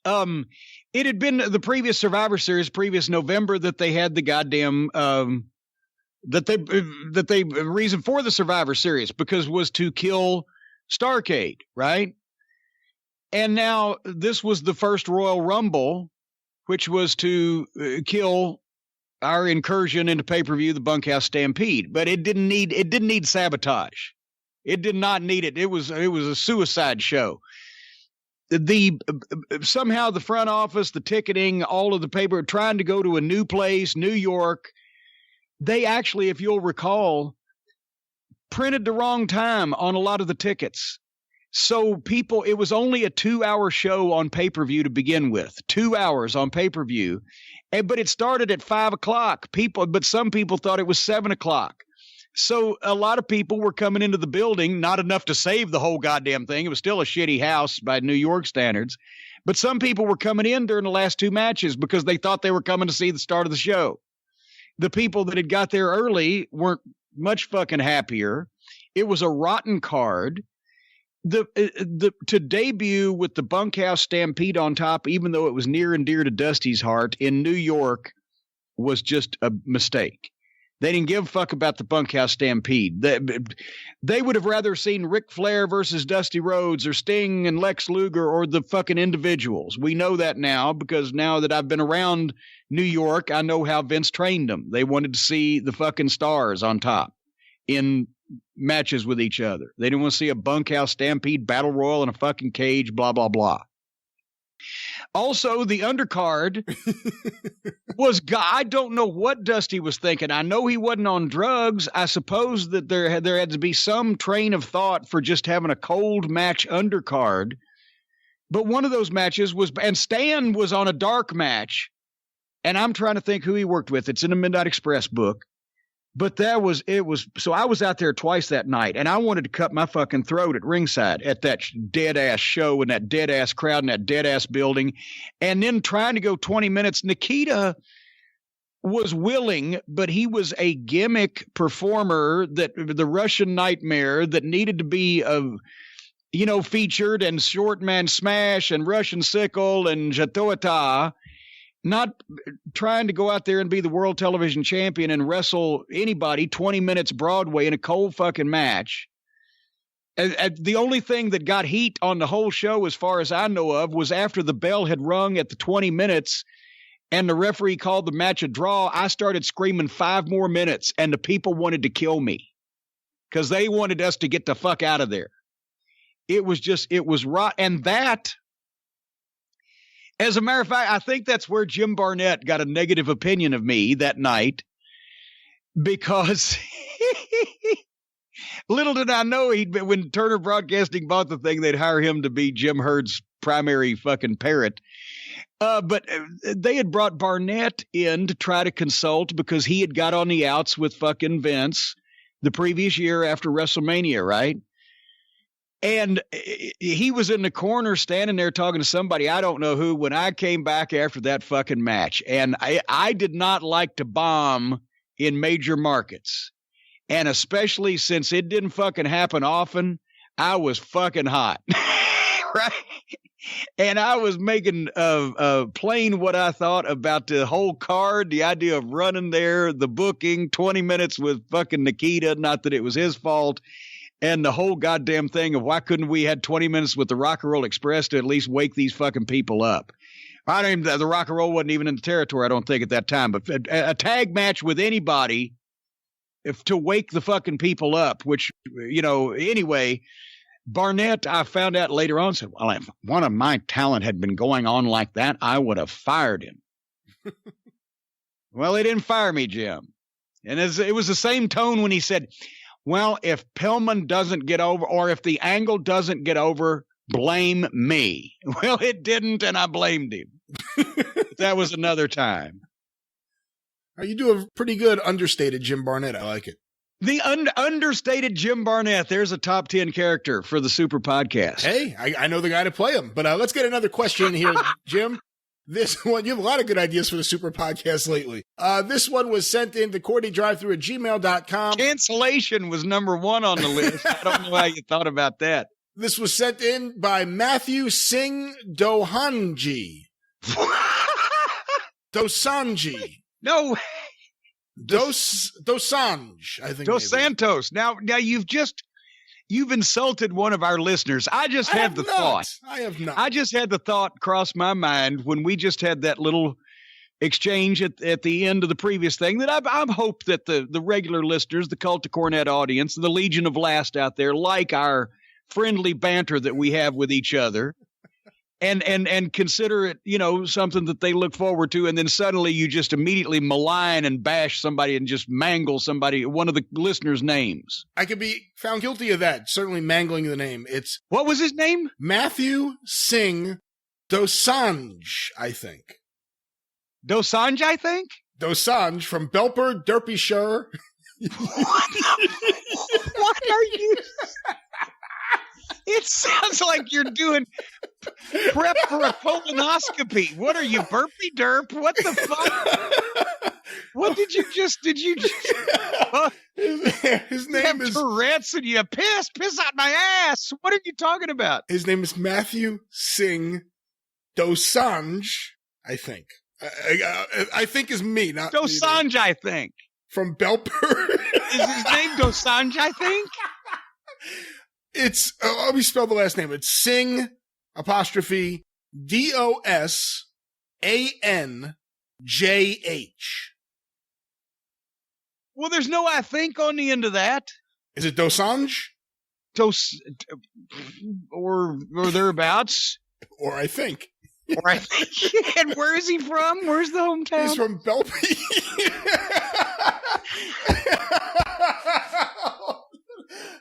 it had been the previous Survivor Series, previous November, that they had the goddamn reason for the Survivor Series was to kill Starrcade, right? And now this was the first Royal Rumble, which was to kill our incursion into pay-per-view, the Bunkhouse Stampede. But it didn't need sabotage. It did not need it. It was a suicide show. Somehow the front office, the ticketing, all of the paper, trying to go to a new place, New York. They actually, if you'll recall, printed the wrong time on a lot of the tickets. So it was only a 2-hour show on pay-per-view to begin with, 2 hours on pay-per-view. But it started at 5:00. But some people thought it was 7:00. So a lot of people were coming into the building, not enough to save the whole goddamn thing. It was still a shitty house by New York standards. But some people were coming in during the last 2 matches because they thought they were coming to see the start of the show. The people that had got there early weren't much fucking happier. It was a rotten card. To debut with the Bunkhouse Stampede on top, even though it was near and dear to Dusty's heart in New York, was just a mistake. They didn't give a fuck about the Bunkhouse Stampede. They would have rather seen Ric Flair versus Dusty Rhodes or Sting and Lex Luger or the fucking individuals. We know that now because now that I've been around New York, I know how Vince trained them. They wanted to see the fucking stars on top in matches with each other. They didn't want to see a Bunkhouse Stampede battle royal in a fucking cage, blah, blah, blah. Also, the undercard was, I don't know what Dusty was thinking. I know he wasn't on drugs. I suppose that there had to be some train of thought for just having a cold match undercard. But one of those matches was, and Stan was on a dark match, and I'm trying to think who he worked with. It's in the Midnight Express book. But so I was out there twice that night, and I wanted to cut my fucking throat at ringside at that dead-ass show and that dead-ass crowd in that dead-ass building. And then trying to go 20 minutes, Nikita was willing, but he was a gimmick performer, that the Russian Nightmare that needed to be, featured, and Short Man Smash and Russian Sickle and Jatoata. Not trying to go out there and be the world television champion and wrestle anybody 20 minutes Broadway in a cold fucking match. The only thing that got heat on the whole show, as far as I know of, was after the bell had rung at the 20 minutes and the referee called the match a draw. I started screaming 5 more minutes, and the people wanted to kill me because they wanted us to get the fuck out of there. It was rot. And that, as a matter of fact, I think that's where Jim Barnett got a negative opinion of me that night, because little did I know when Turner Broadcasting bought the thing, they'd hire him to be Jim Hurd's primary fucking parrot. But they had brought Barnett in to try to consult because he had got on the outs with fucking Vince the previous year after WrestleMania, right? And he was in the corner standing there talking to somebody, I don't know who, when I came back after that fucking match. And I did not like to bomb in major markets. And especially since it didn't fucking happen often, I was fucking hot. Right? And I was making plain what I thought about the whole card, the idea of running there, the booking, 20 minutes with fucking Nikita, not that it was his fault. And the whole goddamn thing of why couldn't we had 20 minutes with the Rock and Roll Express to at least wake these fucking people up? The Rock and Roll wasn't even in the territory, I don't think, at that time. But a tag match with anybody to wake the fucking people up, which, anyway, Barnett, I found out later on, said, well, if one of my talent had been going on like that, I would have fired him. Well, he didn't fire me, Jim. And it was the same tone when he said, well, if Pillman doesn't get over, or if the angle doesn't get over, blame me. Well, it didn't, and I blamed him. That was another time. You do a pretty good understated Jim Barnett. I like it. The understated Jim Barnett. There's a top 10 character for the Super Podcast. Hey, I know the guy to play him. But let's get another question here, Jim. This one, you have a lot of good ideas for the Super Podcast lately. This one was sent in to CornyDriveThru@gmail.com. Cancellation was number 1 on the list. I don't know how you thought about that. This was sent in by Matthew Singh Dohanji. Dosanji. No. Dosanj, I think. Dos Santos. Now you've insulted one of our listeners. I just had the thought. I have not. I just had the thought cross my mind when we just had that little exchange at the end of the previous thing, that I hope that the regular listeners, the Cult of Cornette audience, the Legion of Last out there, like our friendly banter that we have with each other, and consider it, something that they look forward to. And then suddenly you just immediately malign and bash somebody and just mangle somebody, one of the listeners' names. I could be found guilty of that. Certainly mangling the name. What was his name? Matthew Singh Dosanj, I think. Dosanj, I think? Dosanj from Belper, Derbyshire. What are you? It sounds like you're doing prep for a colonoscopy. What are you, burpy derp? What the fuck? What did you just his name is Tourette's and you piss out my ass. What are you talking about? His name is Matthew Singh Dosanj, I think. I think is me, not Dosanj, I think. from Belper. Is his name Dosanjh, I think? It's, let me spell the last name. It's Singh, apostrophe, Dosanjh. Well, there's no I think on the end of that. Is it Dosanjh? Or thereabouts. Or I think. Or I think. And where is he from? Where's the hometown? He's from Belper.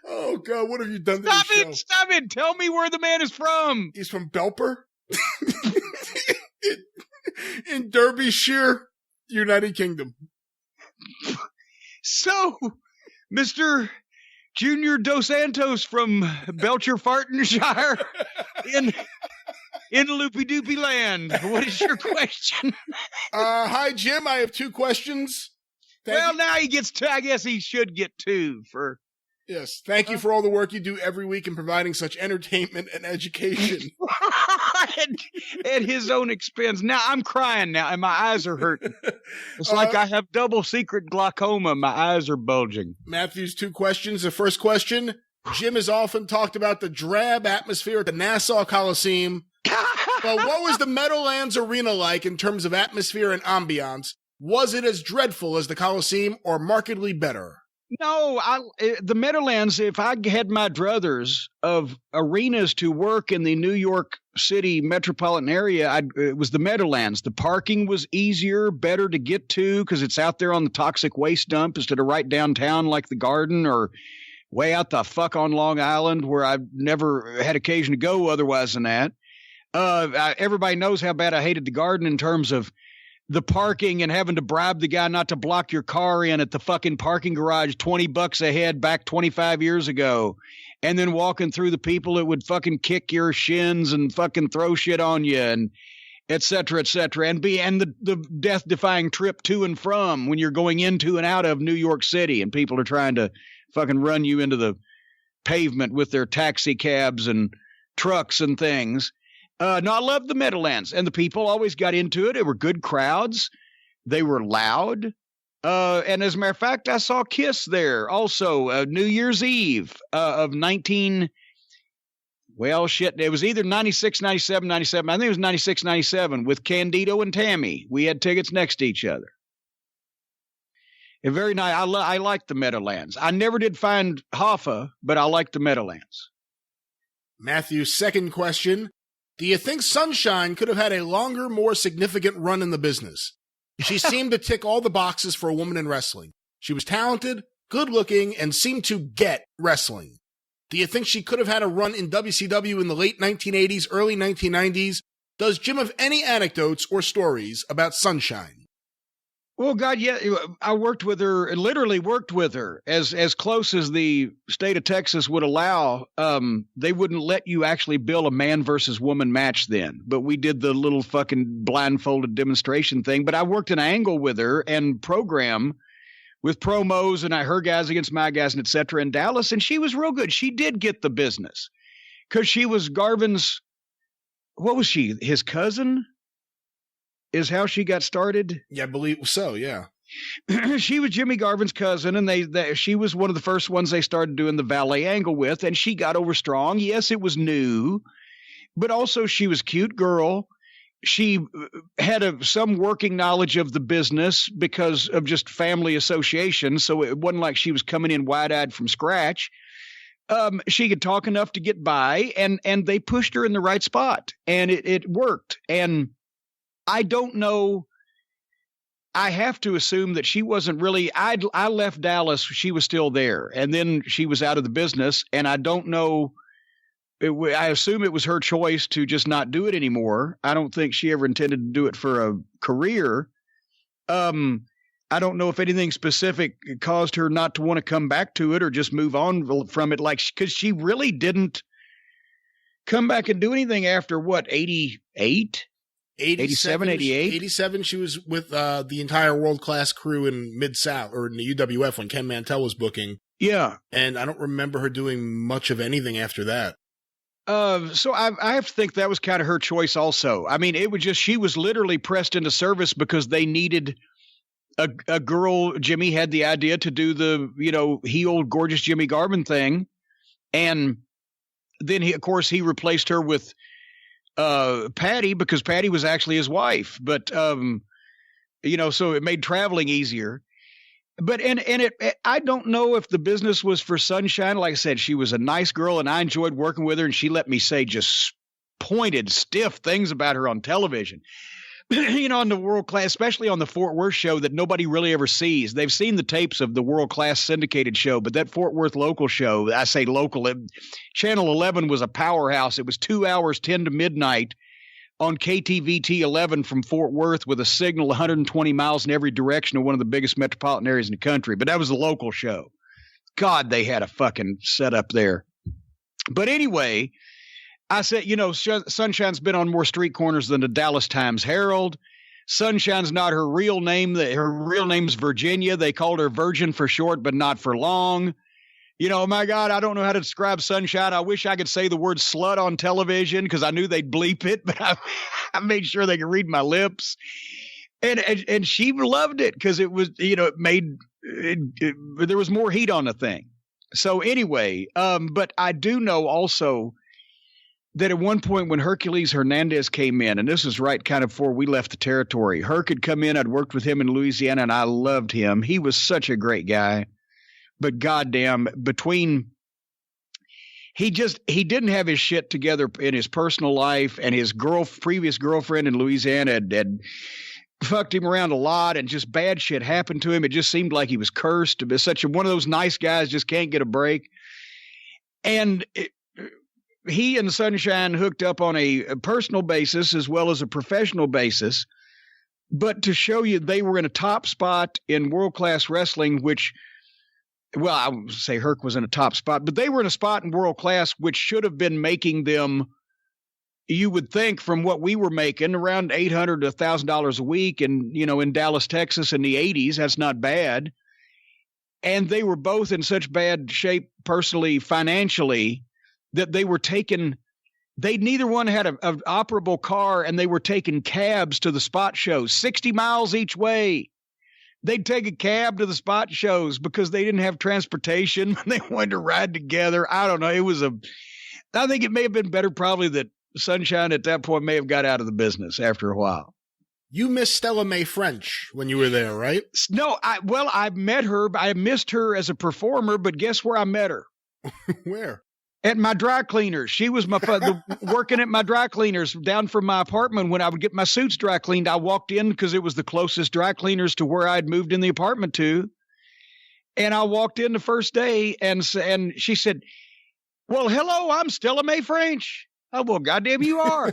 Oh, God, what have you done to this show? Stop it. Tell me where the man is from. He's from Belper? in Derbyshire, United Kingdom. So, Mr. Junior Dos Santos from Belcher Fartonshire in Loopy Doopy Land. What is your question? Hi, Jim. I have 2 questions. Now he gets 2. I guess he should get 2 for... Yes. Thank you for all the work you do every week in providing such entertainment and education. At his own expense. Now I'm crying now and my eyes are hurting. It's like I have double secret glaucoma. My eyes are bulging. Matthew's 2 questions. The first question, Jim has often talked about the drab atmosphere at the Nassau Coliseum. But what was the Meadowlands Arena like in terms of atmosphere and ambiance? Was it as dreadful as the Coliseum or markedly better? No, the Meadowlands, if I had my druthers of arenas to work in the New York City metropolitan area, it was the Meadowlands. The parking was easier, better to get to because it's out there on the toxic waste dump instead of right downtown like the Garden or way out the fuck on Long Island where I've never had occasion to go otherwise than that. Everybody knows how bad I hated the Garden in terms of the parking and having to bribe the guy not to block your car in at the fucking parking garage $20 a head back 25 years ago. And then walking through the people that would fucking kick your shins and fucking throw shit on you and et cetera, and the death-defying trip to and from when you're going into and out of New York City and people are trying to fucking run you into the pavement with their taxi cabs and trucks and things. No, I loved the Meadowlands, and the people always got into it. They were good crowds. They were loud. And as a matter of fact, I saw Kiss there also, New Year's Eve of it was either 96, 97, 97. I think it was 96, 97 with Candido and Tammy. We had tickets next to each other. And very nice. I liked the Meadowlands. I never did find Hoffa, but I liked the Meadowlands. Matthew's second question. Do you think Sunshine could have had a longer, more significant run in the business? She seemed to tick all the boxes for a woman in wrestling. She was talented, good-looking, and seemed to get wrestling. Do you think she could have had a run in WCW in the late 1980s, early 1990s? Does Jim have any anecdotes or stories about Sunshine? Well, God, yeah, I literally worked with her as close as the state of Texas would allow. They wouldn't let you actually bill a man versus woman match then, but we did the little fucking blindfolded demonstration thing. But I worked an angle with her and program with promos and her guys against my guys and et cetera in Dallas. And she was real good. She did get the business because she was Garvin's, what was she? His cousin? Is how she got started? Yeah, I believe so, yeah. She was Jimmy Garvin's cousin, and she was one of the first ones they started doing the valet angle with, and she got over strong. Yes, it was new, but also she was a cute girl. She had some working knowledge of the business because of just family association, so it wasn't like she was coming in wide-eyed from scratch. She could talk enough to get by, and they pushed her in the right spot, and it worked. And I don't know. I have to assume that she wasn't really. I left Dallas. She was still there, and then she was out of the business. And I don't know. I assume it was her choice to just not do it anymore. I don't think she ever intended to do it for a career. I don't know if anything specific caused her not to want to come back to it or just move on from it. Like, because she really didn't come back and do anything after what, 88? 87, 88? 87, she was with the entire world-class crew in Mid-South, or in the UWF when Ken Mantell was booking. Yeah. And I don't remember her doing much of anything after that. So I have to think that was kind of her choice also. I mean, it was just, she was literally pressed into service because they needed a girl, Jimmy, had the idea to do the, he old gorgeous Jimmy Garvin thing. And then he replaced her with Patti, because Patti was actually his wife. But, so it made traveling easier. But I don't know if the business was for Sunshine. Like I said, she was a nice girl and I enjoyed working with her, and she let me say just pointed, stiff things about her on television. On the world class, especially on the Fort Worth show that nobody really ever sees. They've seen the tapes of the world class syndicated show, but that Fort Worth local show, I say local, Channel 11 was a powerhouse. It was 2 hours, 10 to midnight on KTVT 11 from Fort Worth with a signal 120 miles in every direction of one of the biggest metropolitan areas in the country. But that was a local show. God, they had a fucking setup there. But anyway, I said, Sunshine's been on more street corners than the Dallas Times-Herald. Sunshine's not her real name. Her real name's Virginia. They called her Virgin for short, but not for long. My God, I don't know how to describe Sunshine. I wish I could say the word slut on television because I knew they'd bleep it, but I made sure they could read my lips. And she loved it because it was, there was more heat on the thing. So anyway, but I do know also that at one point when Hercules Hernandez came in, and this was right kind of before we left the territory, Herc had come in. I'd worked with him in Louisiana, and I loved him. He was such a great guy. But goddamn, he didn't have his shit together in his personal life, and his previous girlfriend in Louisiana had fucked him around a lot, and just bad shit happened to him. It just seemed like he was cursed to be one of those nice guys, just can't get a break. And he and Sunshine hooked up on a personal basis as well as a professional basis. But to show you, they were in a top spot in world-class wrestling, which, well, I would say Herc was in a top spot, but they were in a spot in world-class which should have been making them, you would think, from what we were making, around $800 to $1,000 a week. And, in Dallas, Texas in the 80s, that's not bad. And they were both in such bad shape personally, financially, that they neither one had an operable car, and they were taking cabs to the spot shows, 60 miles each way. They'd take a cab to the spot shows because they didn't have transportation. They wanted to ride together. I don't know. I think it may have been better probably that Sunshine at that point may have got out of the business after a while. You missed Stella Mae French when you were there, right? No, I met her. I missed her as a performer, but guess where I met her? Where? At my dry cleaners. She was working at my dry cleaners down from my apartment. When I would get my suits dry cleaned, I walked in because it was the closest dry cleaners to where I'd moved in the apartment to. And I walked in the first day, and she said, "Well, hello, I'm Stella Mae French." Oh, well, goddamn, you are.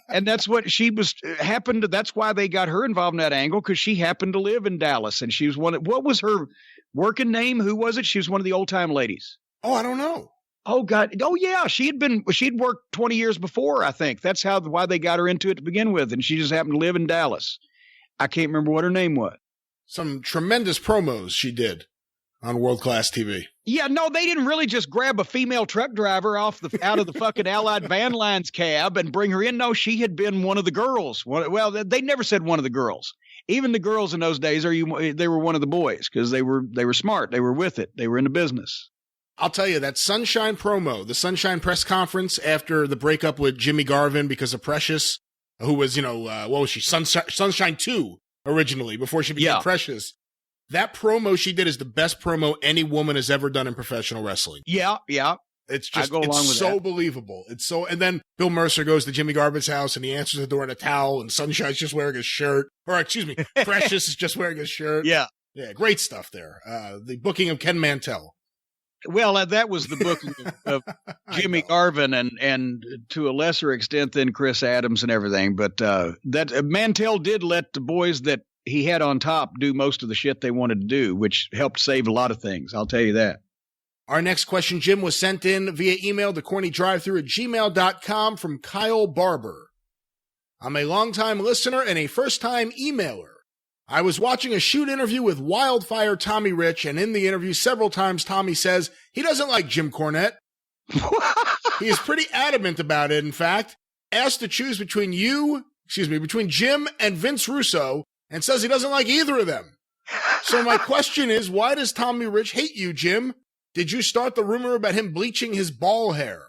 And that's what that's why they got her involved in that angle, because she happened to live in Dallas, and she was what was her working name? Who was it? She was one of the old time ladies. Oh, I don't know. Oh, God. Oh, yeah. She'd worked 20 years before, I think. That's why they got her into it to begin with. And she just happened to live in Dallas. I can't remember what her name was. Some tremendous promos she did on world-class TV. Yeah, no, they didn't really just grab a female truck driver out of the fucking Allied Van Lines cab and bring her in. No, she had been one of the girls. Well, they never said one of the girls. Even the girls in those days, they were one of the boys because they were smart. They were with it. They were in the business. I'll tell you, that Sunshine promo, the Sunshine press conference after the breakup with Jimmy Garvin because of Precious, who was, what was she? Sunshine 2 originally, before she became Precious. That promo she did is the best promo any woman has ever done in professional wrestling. Yeah. It's just, it's so believable. And then Bill Mercer goes to Jimmy Garvin's house and he answers the door in a towel and Sunshine's just wearing his shirt. Or, excuse me, Precious is just wearing his shirt. Yeah. Yeah, great stuff there. The booking of Ken Mantell. Well, that was the booking of Jimmy Garvin and to a lesser extent than Chris Adams and everything. But that Mantell did let the boys that he had on top do most of the shit they wanted to do, which helped save a lot of things. I'll tell you that. Our next question, Jim, was sent in via email to CornyDriveThru@gmail.com from Kyle Barber. I'm a longtime listener and a first-time emailer. I was watching a shoot interview with Wildfire Tommy Rich, and in the interview several times Tommy says he doesn't like Jim Cornette. He is pretty adamant about it, in fact. Asked to choose between Jim and Vince Russo, and says he doesn't like either of them. So my question is, why does Tommy Rich hate you, Jim? Did you start the rumor about him bleaching his ball hair?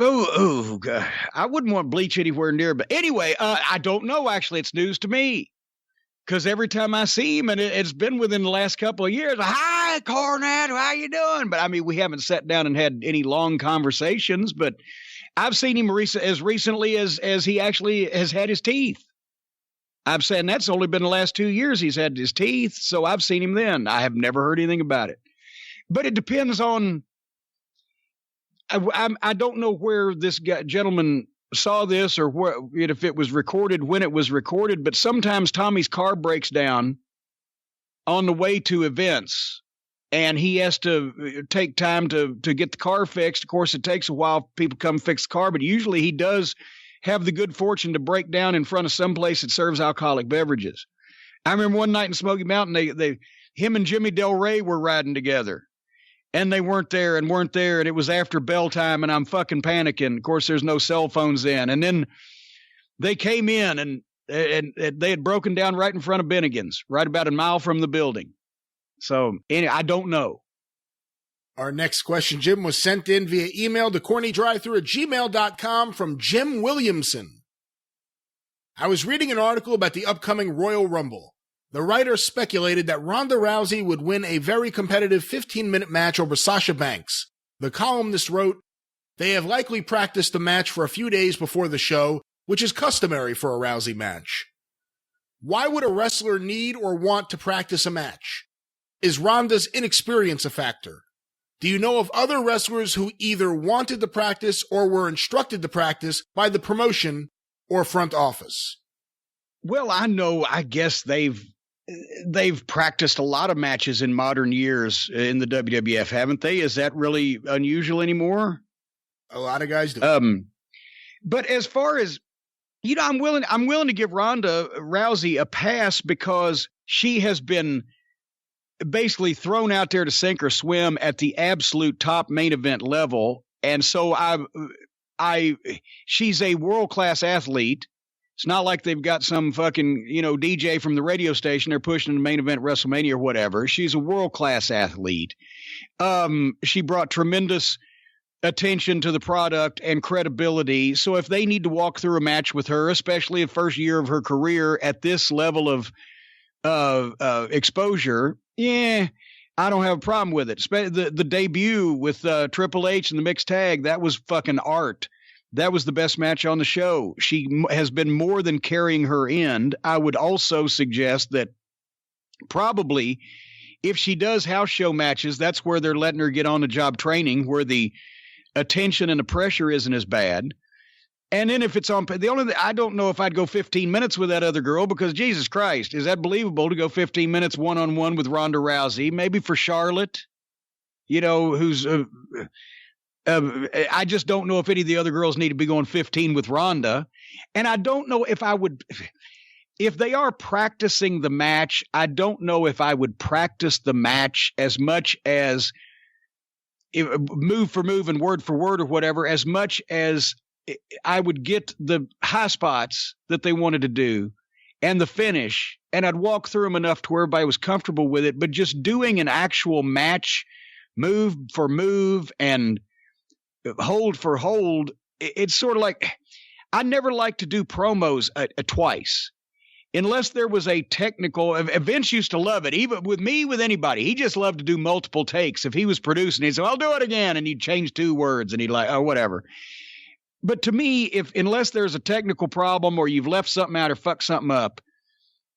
Oh, God. I wouldn't want bleach anywhere near. But anyway, I don't know. Actually, it's news to me. Because every time I see him, and it's been within the last couple of years, hi, Cornette, how you doing? But I mean, we haven't sat down and had any long conversations, but I've seen him as recently as he actually has had his teeth. I'm saying that's only been the last 2 years he's had his teeth, so I've seen him then. I have never heard anything about it. But it depends on, I don't know where this gentleman saw this or if it was recorded, when it was recorded, but sometimes Tommy's car breaks down on the way to events and he has to take time to get the car fixed. Of course, it takes a while. People come fix the car, but usually he does have the good fortune to break down in front of some place that serves alcoholic beverages. I remember one night in Smoky Mountain, him and Jimmy Del Rey were riding together. And they weren't there, and it was after bell time, and I'm fucking panicking. Of course, there's no cell phones then. And then they came in, and they had broken down right in front of Bennigan's, right about a mile from the building. So, anyway, I don't know. Our next question, Jim, was sent in via email to CornyDriveThru@gmail.com from Jim Williamson. I was reading an article about the upcoming Royal Rumble. The writer speculated that Ronda Rousey would win a very competitive 15-minute match over Sasha Banks. The columnist wrote, "They have likely practiced the match for a few days before the show, which is customary for a Rousey match. Why would a wrestler need or want to practice a match? Is Ronda's inexperience a factor? Do you know of other wrestlers who either wanted to practice or were instructed to practice by the promotion or front office?" Well, I guess they've practiced a lot of matches in modern years in the WWF, haven't they? Is that really unusual anymore? A lot of guys do. But as far as, I'm willing to give Ronda Rousey a pass because she has been basically thrown out there to sink or swim at the absolute top main event level. And so she's a world-class athlete. It's not like they've got some fucking, DJ from the radio station they're pushing the main event WrestleMania or whatever. She's a world-class athlete. She brought tremendous attention to the product and credibility. So if they need to walk through a match with her, especially the first year of her career at this level of exposure, I don't have a problem with it. The debut with Triple H and the mixed tag, that was fucking art. That was the best match on the show. She has been more than carrying her end. I would also suggest that probably if she does house show matches, that's where they're letting her get on the job training, where the attention and the pressure isn't as bad. And then if it's on, I don't know if I'd go 15 minutes with that other girl because Jesus Christ, is that believable to go 15 minutes one-on-one with Ronda Rousey? Maybe for Charlotte, who's I just don't know if any of the other girls need to be going 15 with Ronda. And I don't know if they are practicing the match, I don't know if I would practice the match as much as move for move and word for word or whatever, as much as I would get the high spots that they wanted to do and the finish. And I'd walk through them enough to where everybody was comfortable with it. But just doing an actual match, move for move and hold for hold, it's sort of like, I never like to do promos twice unless there was a technical. Vince used to love it, even with me, with anybody. He just loved to do multiple takes. If he was producing, he'd say, I'll do it again, and he'd change 2 words, and he'd like, oh, whatever. But to me, unless there's a technical problem or you've left something out or fucked something up,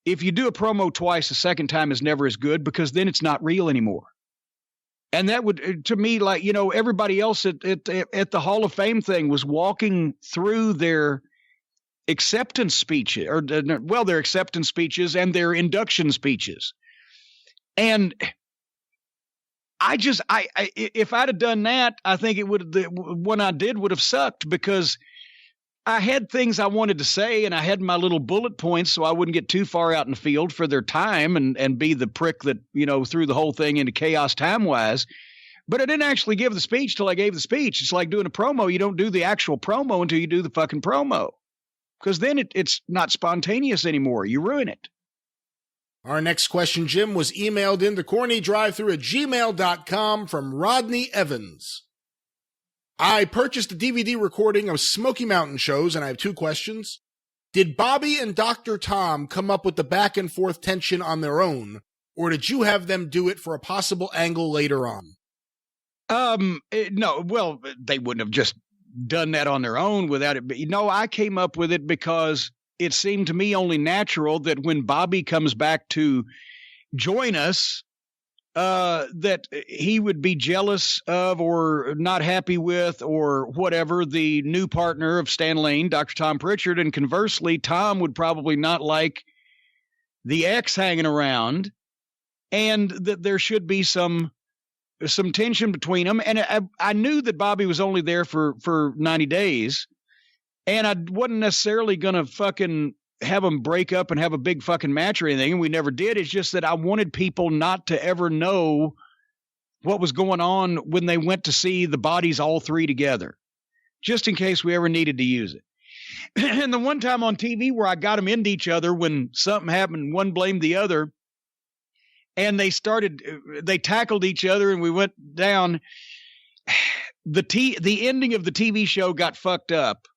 if you do a promo twice, the second time is never as good because then it's not real anymore. And that would, to me, like, everybody else at the Hall of Fame thing was walking through their acceptance speeches, their acceptance speeches and their induction speeches. And if I'd have done that, I think the one I did would have sucked because I had things I wanted to say and I had my little bullet points so I wouldn't get too far out in the field for their time and be the prick that, threw the whole thing into chaos time-wise. But I didn't actually give the speech till I gave the speech. It's like doing a promo. You don't do the actual promo until you do the fucking promo because then it's not spontaneous anymore. You ruin it. Our next question, Jim, was emailed in to CornyDriveThru@gmail.com from Rodney Evans. I purchased a DVD recording of Smoky Mountain shows, and I have two questions. Did Bobby and Dr. Tom come up with the back and forth tension on their own, or did you have them do it for a possible angle later on? No, well, they wouldn't have just done that on their own without it. No, I came up with it because it seemed to me only natural that when Bobby comes back to join us, that he would be jealous of or not happy with or whatever the new partner of Stan Lane, Dr. Tom Pritchard. And conversely, Tom would probably not like the ex hanging around, and that there should be some tension between them. And I knew that Bobby was only there for 90 days. And I wasn't necessarily going to fucking have them break up and have a big fucking match or anything. And we never did. It's just that I wanted people not to ever know what was going on when they went to see the bodies all three together, just in case we ever needed to use it. And the one time on TV where I got them into each other when something happened, one blamed the other, and they tackled each other and we went down. The ending of the TV show got fucked up,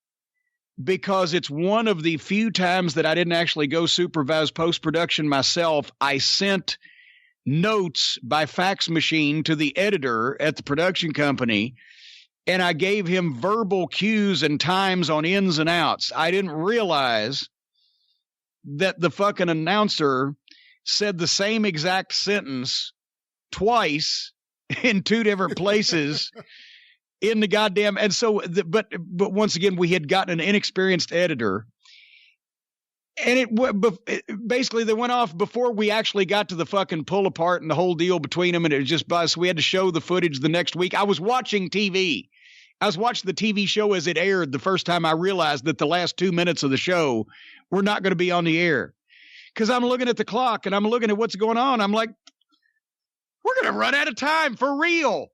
because it's one of the few times that I didn't actually go supervise post-production myself. I sent notes by fax machine to the editor at the production company, and I gave him verbal cues and times on ins and outs. I didn't realize that the fucking announcer said the same exact sentence twice in two different places. In the goddamn, and so, but once again, we had gotten an inexperienced editor, and it basically they went off before we actually got to the fucking pull apart and the whole deal between them, and it was just so we had to show the footage the next week. I was watching TV. I was watching the TV show as it aired the first time I realized that the last 2 minutes of the show were not going to be on the air, because I'm looking at the clock and I'm looking at what's going on. I'm like, we're going to run out of time for real.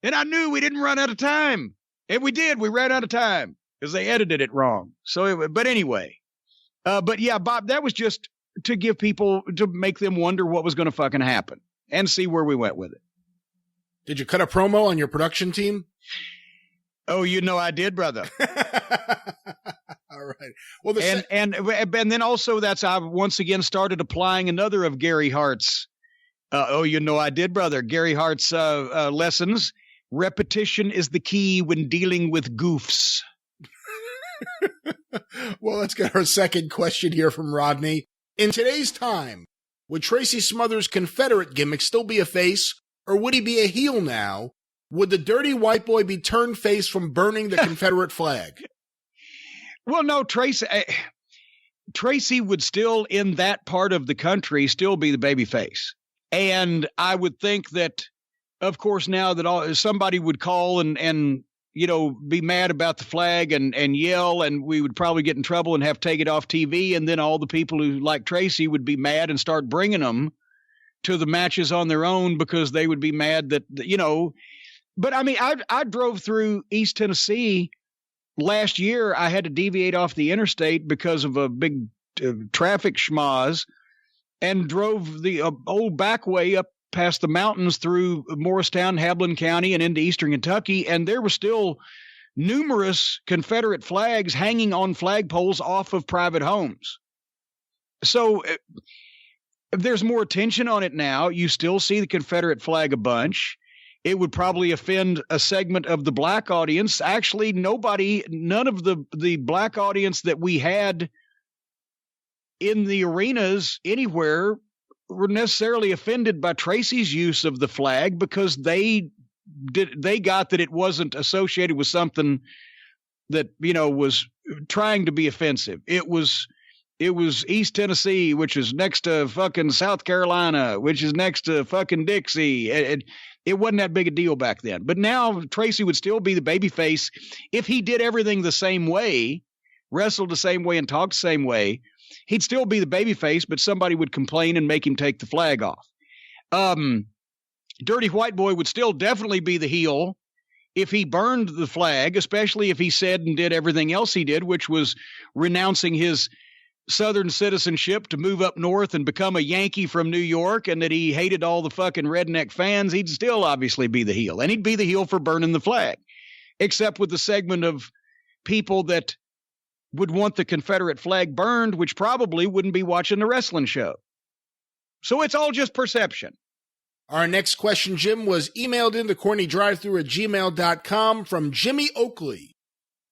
And I knew we didn't run out of time. And we did. We ran out of time because they edited it wrong. So, but anyway. But yeah, Bob, that was just to give people, to make them wonder what was going to fucking happen and see where we went with it. Did you cut a promo on your production team? Oh, I did, brother. All right. Well, and then also I once again started applying another of Gary Hart's. I did, brother. Gary Hart's lessons. Repetition is the key when dealing with goofs. Well, let's get our second question here from Rodney. In today's time, would Tracy Smothers' Confederate gimmick still be a face, or would he be a heel now? Would the dirty white boy be turned face from burning the Confederate flag? Well, no, Tracy would still, in that part of the country, still be the baby face. And I would think that, of course, now that somebody would call and be mad about the flag and yell, and we would probably get in trouble and have to take it off TV. And then all the people who like Tracy would be mad and start bringing them to the matches on their own because they would be mad that. But I mean, I drove through East Tennessee last year. I had to deviate off the interstate because of a big traffic schmoz, and drove the old back way up past the mountains through Morristown, Hamlin County, and into eastern Kentucky, and there were still numerous Confederate flags hanging on flagpoles off of private homes. So there's more attention on it now. You still see the Confederate flag a bunch. It would probably offend a segment of the black audience. Actually, none of the black audience that we had in the arenas anywhere were necessarily offended by Tracy's use of the flag, because they got that it wasn't associated with something that, was trying to be offensive. It was East Tennessee, which is next to fucking South Carolina, which is next to fucking Dixie. It wasn't that big a deal back then. But now Tracy would still be the babyface if he did everything the same way, wrestled the same way and talked the same way. He'd still be the babyface, but somebody would complain and make him take the flag off. Dirty White Boy would still definitely be the heel if he burned the flag, especially if he said and did everything else he did, which was renouncing his Southern citizenship to move up north and become a Yankee from New York, and that he hated all the fucking redneck fans, he'd still obviously be the heel. And he'd be the heel for burning the flag, except with the segment of people that would want the Confederate flag burned, which probably wouldn't be watching the wrestling show. So it's all just perception. Our next question, Jim, was emailed in to CornyDriveThru@gmail.com from Jimmy Oakley.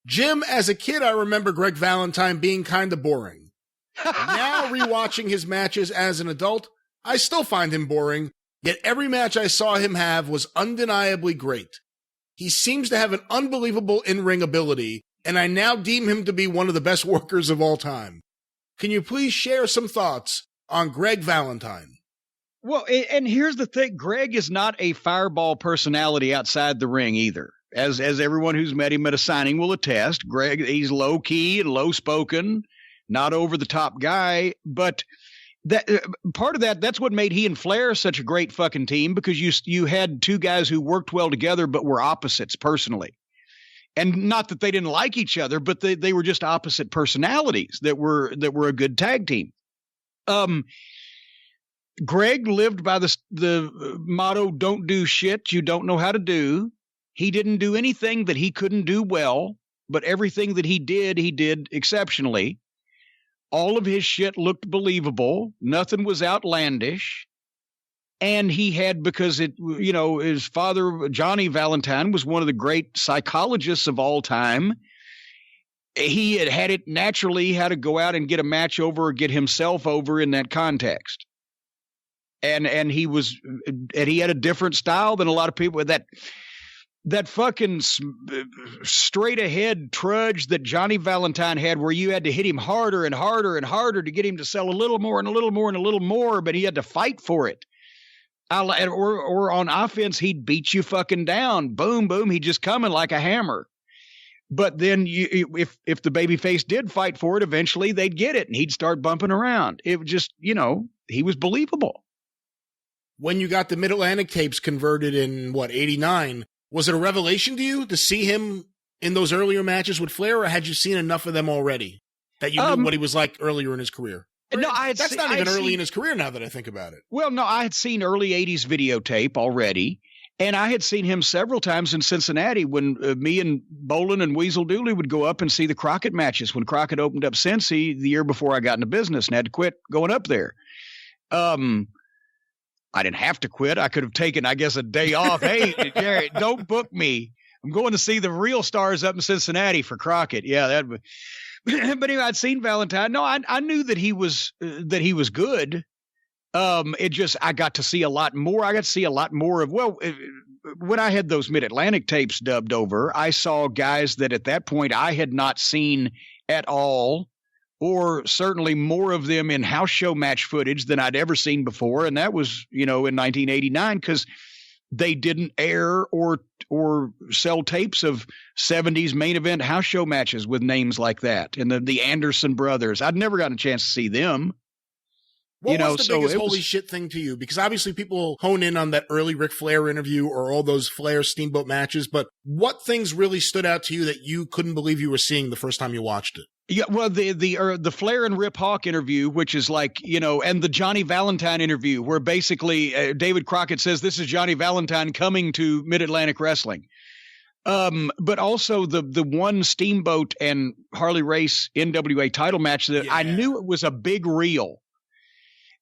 Jim, as a kid, I remember Greg Valentine being kind of boring. Now, rewatching his matches as an adult, I still find him boring, yet every match I saw him have was undeniably great. He seems to have an unbelievable in-ring ability, and I now deem him to be one of the best workers of all time. Can you please share some thoughts on Greg Valentine? Well, and here's the thing. Greg is not a fireball personality outside the ring either. As everyone who's met him at a signing will attest, Greg, he's low key and low spoken, not over the top guy. But that part of that's what made he and Flair such a great fucking team, because you had two guys who worked well together but were opposites personally. And not that they didn't like each other, but they were just opposite personalities that were a good tag team. Greg lived by the motto, don't do shit you don't know how to do. He didn't do anything that he couldn't do well, but everything that he did exceptionally. All of his shit looked believable. Nothing was outlandish. And he had, because his father, Johnny Valentine, was one of the great psychologists of all time. He had it naturally how to go out and get a match over or get himself over in that context. And he had a different style than a lot of people. That fucking straight ahead trudge that Johnny Valentine had, where you had to hit him harder and harder and harder to get him to sell a little more and a little more and a little more, but he had to fight for it. Or on offense, he'd beat you fucking down. Boom, boom. He'd just coming like a hammer. But then if the babyface did fight for it, eventually they'd get it and he'd start bumping around. It was just, he was believable. When you got the Mid-Atlantic tapes converted in, 89, was it a revelation to you to see him in those earlier matches with Flair, or had you seen enough of them already that you knew what he was like earlier in his career? No, That's not even early in his career now that I think about it. Well, no, I had seen early 80s videotape already, and I had seen him several times in Cincinnati when me and Bolin and Weasel Dooley would go up and see the Crockett matches when Crockett opened up Cincy the year before I got into business and had to quit going up there. I didn't have to quit. I could have taken, I guess, a day off. Hey, Jerry, don't book me. I'm going to see the real stars up in Cincinnati for Crockett. Yeah, but anyway, I'd seen Valentine. No, I knew that he was good. I got to see a lot more. I got to see a lot more of, when I had those Mid-Atlantic tapes dubbed over, I saw guys that at that point I had not seen at all, or certainly more of them in house show match footage than I'd ever seen before. And that was, in 1989, because they didn't air or sell tapes of 70s main event house show matches with names like that. And the Anderson brothers, I'd never gotten a chance to see them. What was the biggest holy shit thing to you? Because obviously people hone in on that early Ric Flair interview or all those Flair Steamboat matches, but what things really stood out to you that you couldn't believe you were seeing the first time you watched it? Yeah, well, the Flair and Rip Hawk interview, which is like, and the Johnny Valentine interview, where basically David Crockett says, this is Johnny Valentine coming to Mid-Atlantic Wrestling. But also the one Steamboat and Harley Race NWA title match that I knew it was a big reel.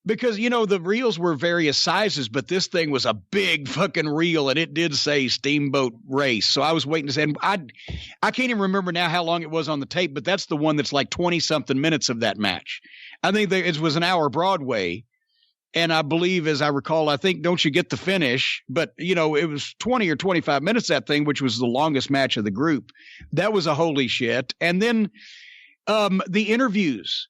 Because, the reels were various sizes, but this thing was a big fucking reel, and it did say Steamboat Race. So I was waiting to say, and I can't even remember now how long it was on the tape, but that's the one that's like 20-something minutes of that match. I think it was an hour Broadway, and I believe, as I recall, Don't You Get the Finish, but, it was 20 or 25 minutes, that thing, which was the longest match of the group. That was a holy shit. And then the interviews.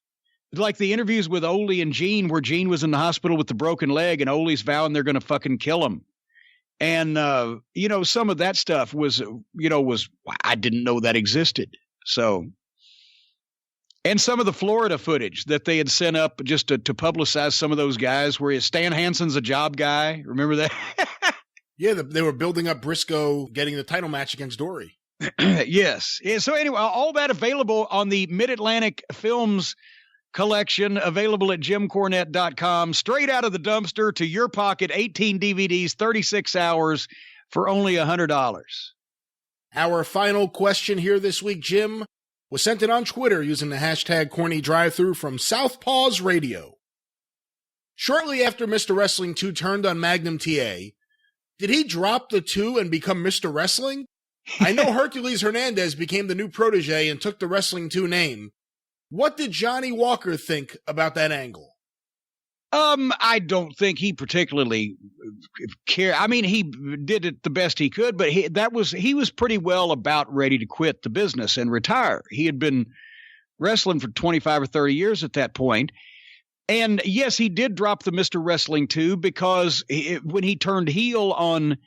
Like the interviews with Ole and Gene, where Gene was in the hospital with the broken leg and Ole's vowing they're going to fucking kill him. And, some of that stuff was I didn't know that existed. So, and some of the Florida footage that they had sent up just to publicize some of those guys, where Stan Hansen's a job guy. Remember that? Yeah, they were building up Briscoe getting the title match against Dory. Yes. Yeah, so anyway, all that available on the Mid-Atlantic Films collection available at jimcornette.com. Straight out of the dumpster to your pocket, 18 DVDs, 36 hours for only $100. Our final question here this week, Jim, was sent in on Twitter using the hashtag CornyDriveThru from Southpaws Radio. Shortly after Mr. Wrestling 2 turned on Magnum TA, did he drop the 2 and become Mr. Wrestling? I know Hercules Hernandez became the new protege and took the Wrestling 2 name. What did Johnny Walker think about that angle? I don't think he particularly cared. I mean, he did it the best he could, but he was pretty well about ready to quit the business and retire. He had been wrestling for 25 or 30 years at that point. And yes, he did drop the Mr. Wrestling 2 because when he turned heel on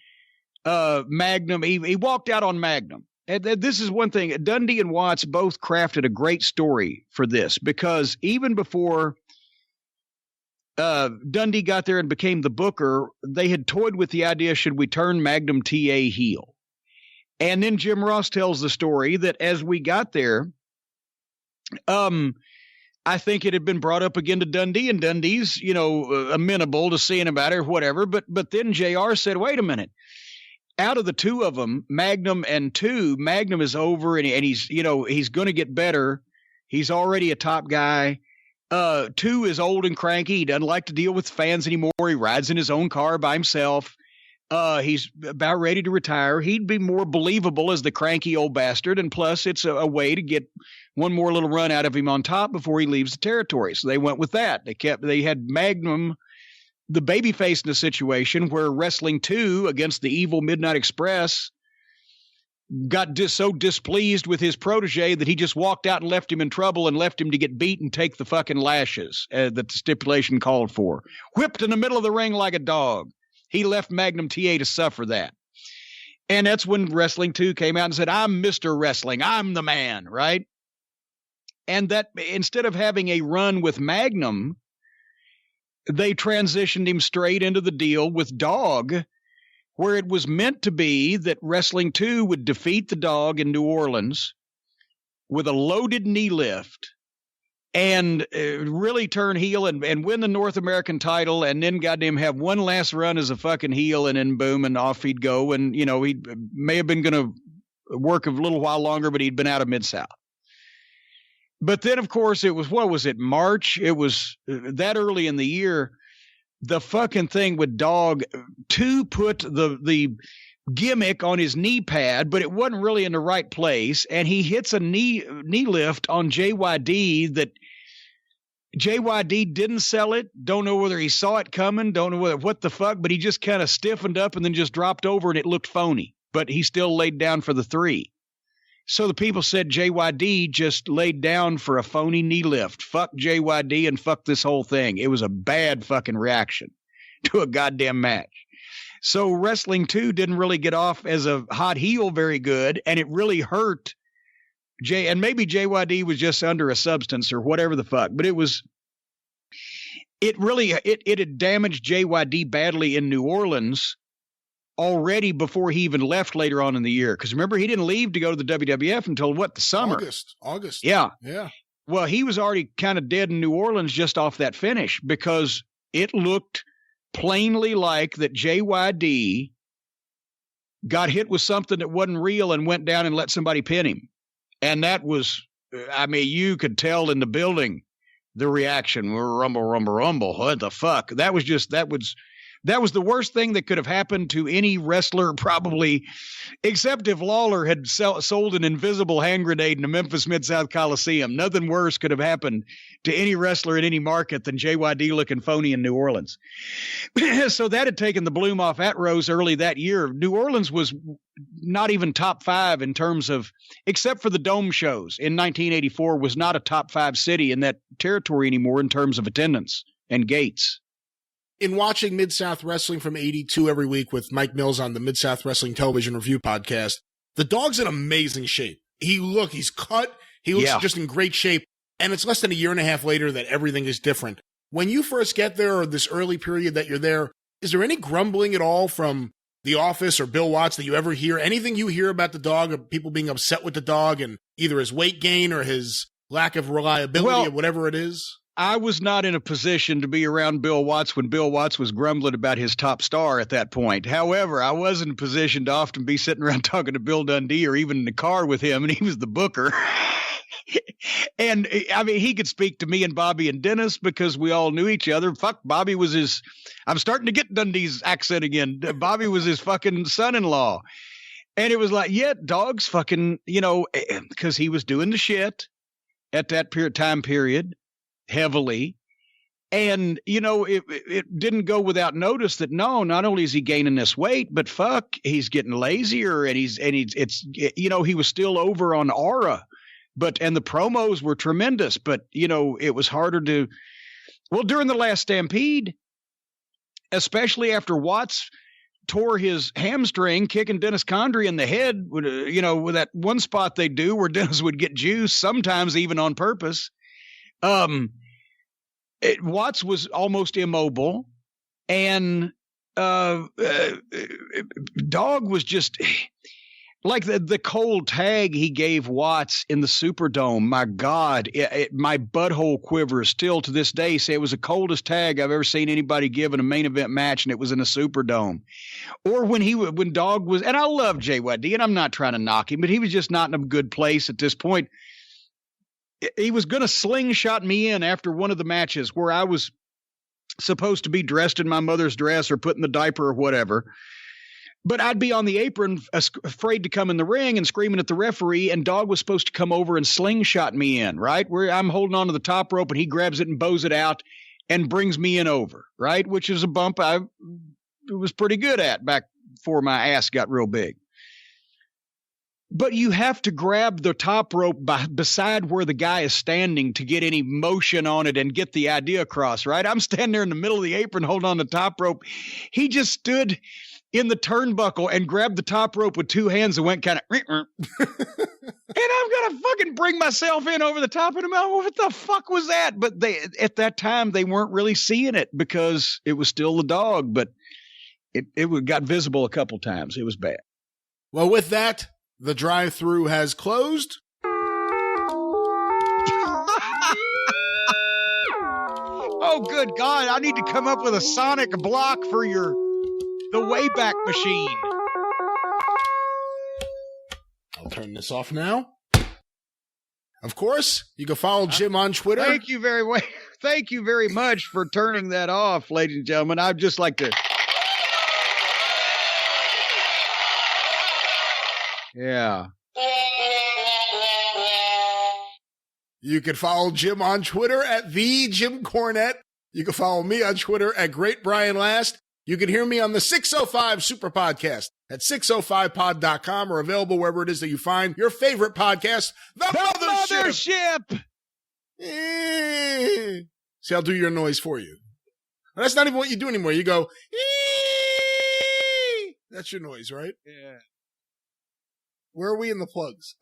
Magnum, he walked out on Magnum. And this is one thing. Dundee and Watts both crafted a great story for this, because even before Dundee got there and became the booker, they had toyed with the idea, should we turn Magnum TA heel? And then Jim Ross tells the story that as we got there, I think it had been brought up again to Dundee, and Dundee's, amenable to seeing about it or whatever. But then JR said, wait a minute. Out of the two of them, Magnum and 2, Magnum is over and he's going to get better. He's already a top guy. 2 is old and cranky. He doesn't like to deal with fans anymore. He rides in his own car by himself. He's about ready to retire. He'd be more believable as the cranky old bastard. And plus, it's a way to get one more little run out of him on top before he leaves the territory. So they went with that. They had Magnum, the babyface, in a situation where Wrestling 2 against the evil Midnight Express got so displeased with his protege that he just walked out and left him in trouble and left him to get beat and take the fucking lashes that the stipulation called for. Whipped in the middle of the ring like a dog. He left Magnum TA to suffer that. And that's when Wrestling 2 came out and said, I'm Mr. Wrestling. I'm the man, right? And that instead of having a run with Magnum, they transitioned him straight into the deal with Dog, where it was meant to be that Wrestling 2 would defeat the Dog in New Orleans with a loaded knee lift and really turn heel and win the North American title, and then goddamn have one last run as a fucking heel, and then boom, and off he'd go. And, he may have been going to work a little while longer, but he'd been out of Mid-South. But then, of course, it was, March? It was that early in the year, the fucking thing with Dog, 2 put the gimmick on his knee pad, but it wasn't really in the right place. And he hits a knee lift on JYD that JYD didn't sell it. Don't know whether he saw it coming. Don't know what the fuck, but he just kind of stiffened up and then just dropped over and it looked phony, but he still laid down for the 3. So the people said JYD just laid down for a phony knee lift. Fuck JYD and fuck this whole thing. It was a bad fucking reaction to a goddamn match. So Wrestling 2 didn't really get off as a hot heel very good, and it really hurt and maybe JYD was just under a substance or whatever the fuck, but it had damaged JYD badly in New Orleans already before he even left later on in the year. Because remember, he didn't leave to go to the WWF until the summer? August. Yeah. Yeah. Well, he was already kind of dead in New Orleans just off that finish, because it looked plainly like that JYD got hit with something that wasn't real and went down and let somebody pin him. And that was, you could tell in the building the reaction. Rumble, rumble, rumble. What the fuck? That was the worst thing that could have happened to any wrestler, probably, except if Lawler had sold an invisible hand grenade in the Memphis Mid-South Coliseum. Nothing worse could have happened to any wrestler in any market than JYD looking phony in New Orleans. So that had taken the bloom off at Rose early that year. New Orleans was not even top 5 in terms of, except for the dome shows in 1984, was not a top 5 city in that territory anymore in terms of attendance and gates. In watching Mid-South Wrestling from 82 every week with Mike Mills on the Mid-South Wrestling Television Review podcast, the Dog's in amazing shape. He's cut. He looks just in great shape. And it's less than a year and a half later that everything is different. When you first get there, or this early period that you're there, is there any grumbling at all from the office or Bill Watts that you ever hear? Anything you hear about the Dog, or people being upset with the Dog and either his weight gain or his lack of reliability or whatever it is? I was not in a position to be around Bill Watts when Bill Watts was grumbling about his top star at that point. However, I was in a position to often be sitting around talking to Bill Dundee or even in the car with him, and he was the booker. And I mean, he could speak to me and Bobby and Dennis because we all knew each other. Fuck, Bobby was his, I'm starting to get Dundee's accent again. Bobby was his fucking son-in-law. And it was like, yeah, dog's fucking, you know, because he was doing the shit at that time period heavily. And, you know, it didn't go without notice that no, not only is he gaining this weight, but fuck, he's getting lazier and you know, he was still over on Aura. And the promos were tremendous, but, you know, it was harder to, well, during the last Stampede, especially after Watts tore his hamstring, kicking Dennis Condrey in the head, you know, with that one spot they do where Dennis would get juice, sometimes even on purpose. Watts was almost immobile, and Dog was just... Like the cold tag he gave Watts in the Superdome, my God, my butthole quivers still to this day. Say it was the coldest tag I've ever seen anybody give in a main event match, and it was in a Superdome. Or when Dog was, and I love JYD, and I'm not trying to knock him, but he was just not in a good place at this point. He was going to slingshot me in after one of the matches where I was supposed to be dressed in my mother's dress or put in the diaper or whatever. But I'd be on the apron, afraid to come in the ring and screaming at the referee, and Dog was supposed to come over and slingshot me in, right? Where I'm holding on to the top rope, and he grabs it and bows it out and brings me in over, right? Which is a bump I was pretty good at back before my ass got real big. But you have to grab the top rope beside where the guy is standing to get any motion on it and get the idea across, right? I'm standing there in the middle of the apron holding on the top rope. He just stood in the turnbuckle and grabbed the top rope with two hands and went kind of, and I'm going to fucking bring myself in over the top of him. What the fuck was that? But at that time, they weren't really seeing it because it was still the Dog, but it got visible a couple times. It was bad. Well, with that, the drive-thru has closed. Oh, good God. I need to come up with a sonic block for the Wayback Machine. I'll turn this off now. Of course, you can follow Jim on Twitter. Thank you very much for turning that off, ladies and gentlemen. I'd just like to... Yeah. You can follow Jim on Twitter at @TheJimCornette. You can follow me on Twitter at GreatBrianLast. You can hear me on the 605 Superpodcast at 605pod.com or available wherever it is that you find your favorite podcast, The Mothership. See, I'll do your noise for you. Well, that's not even what you do anymore. You go, that's your noise, right? Yeah. Where are we in the plugs?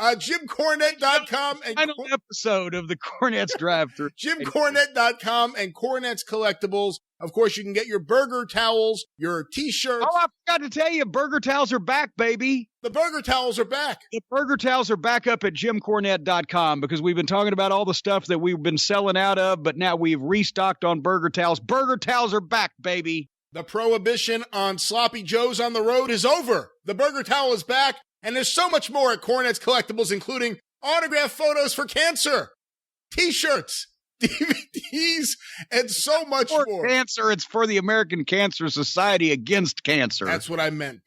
JimCornette.com and final episode of the Cornette's Drive-Thru. JimCornette.com and Cornette's Collectibles. Of course, you can get your burger towels, your t-shirts. Oh, I forgot to tell you, burger towels are back, baby. The burger towels are back. The burger towels are back up at JimCornette.com because we've been talking about all the stuff that we've been selling out of, but now we've restocked on burger towels. Burger towels are back, baby. The prohibition on sloppy joes on the road is over. The burger towel is back. And there's so much more at Cornette's Collectibles, including autographed photos for cancer, T-shirts, DVDs, and so much more. Cancer, it's for the American Cancer Society Against Cancer. That's what I meant.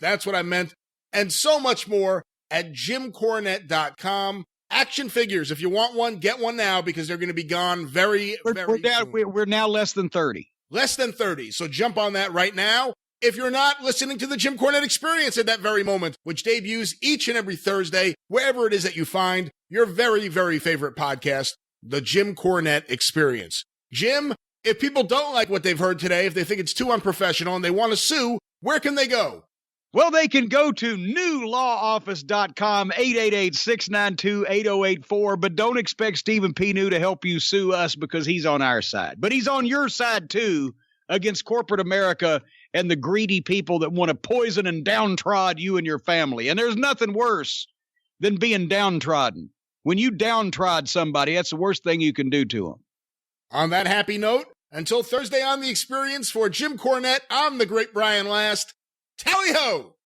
And so much more at JimCornette.com. Action figures. If you want one, get one now because they're going to be gone very soon. We're now less than 30. Less than 30. So jump on that right now. If you're not listening to the Jim Cornette Experience at that very moment, which debuts each and every Thursday, wherever it is that you find your very, very favorite podcast, the Jim Cornette Experience. Jim, if people don't like what they've heard today, if they think it's too unprofessional and they want to sue, where can they go? Well, they can go to newlawoffice.com, 888-692-8084, but don't expect Stephen P. New to help you sue us because he's on our side. But he's on your side, too, against corporate America and the greedy people that want to poison and downtrod you and your family. And there's nothing worse than being downtrodden. When you downtrod somebody, that's the worst thing you can do to them. On that happy note, until Thursday on The Experience, for Jim Cornette, I'm the great Brian Last. Tally-ho!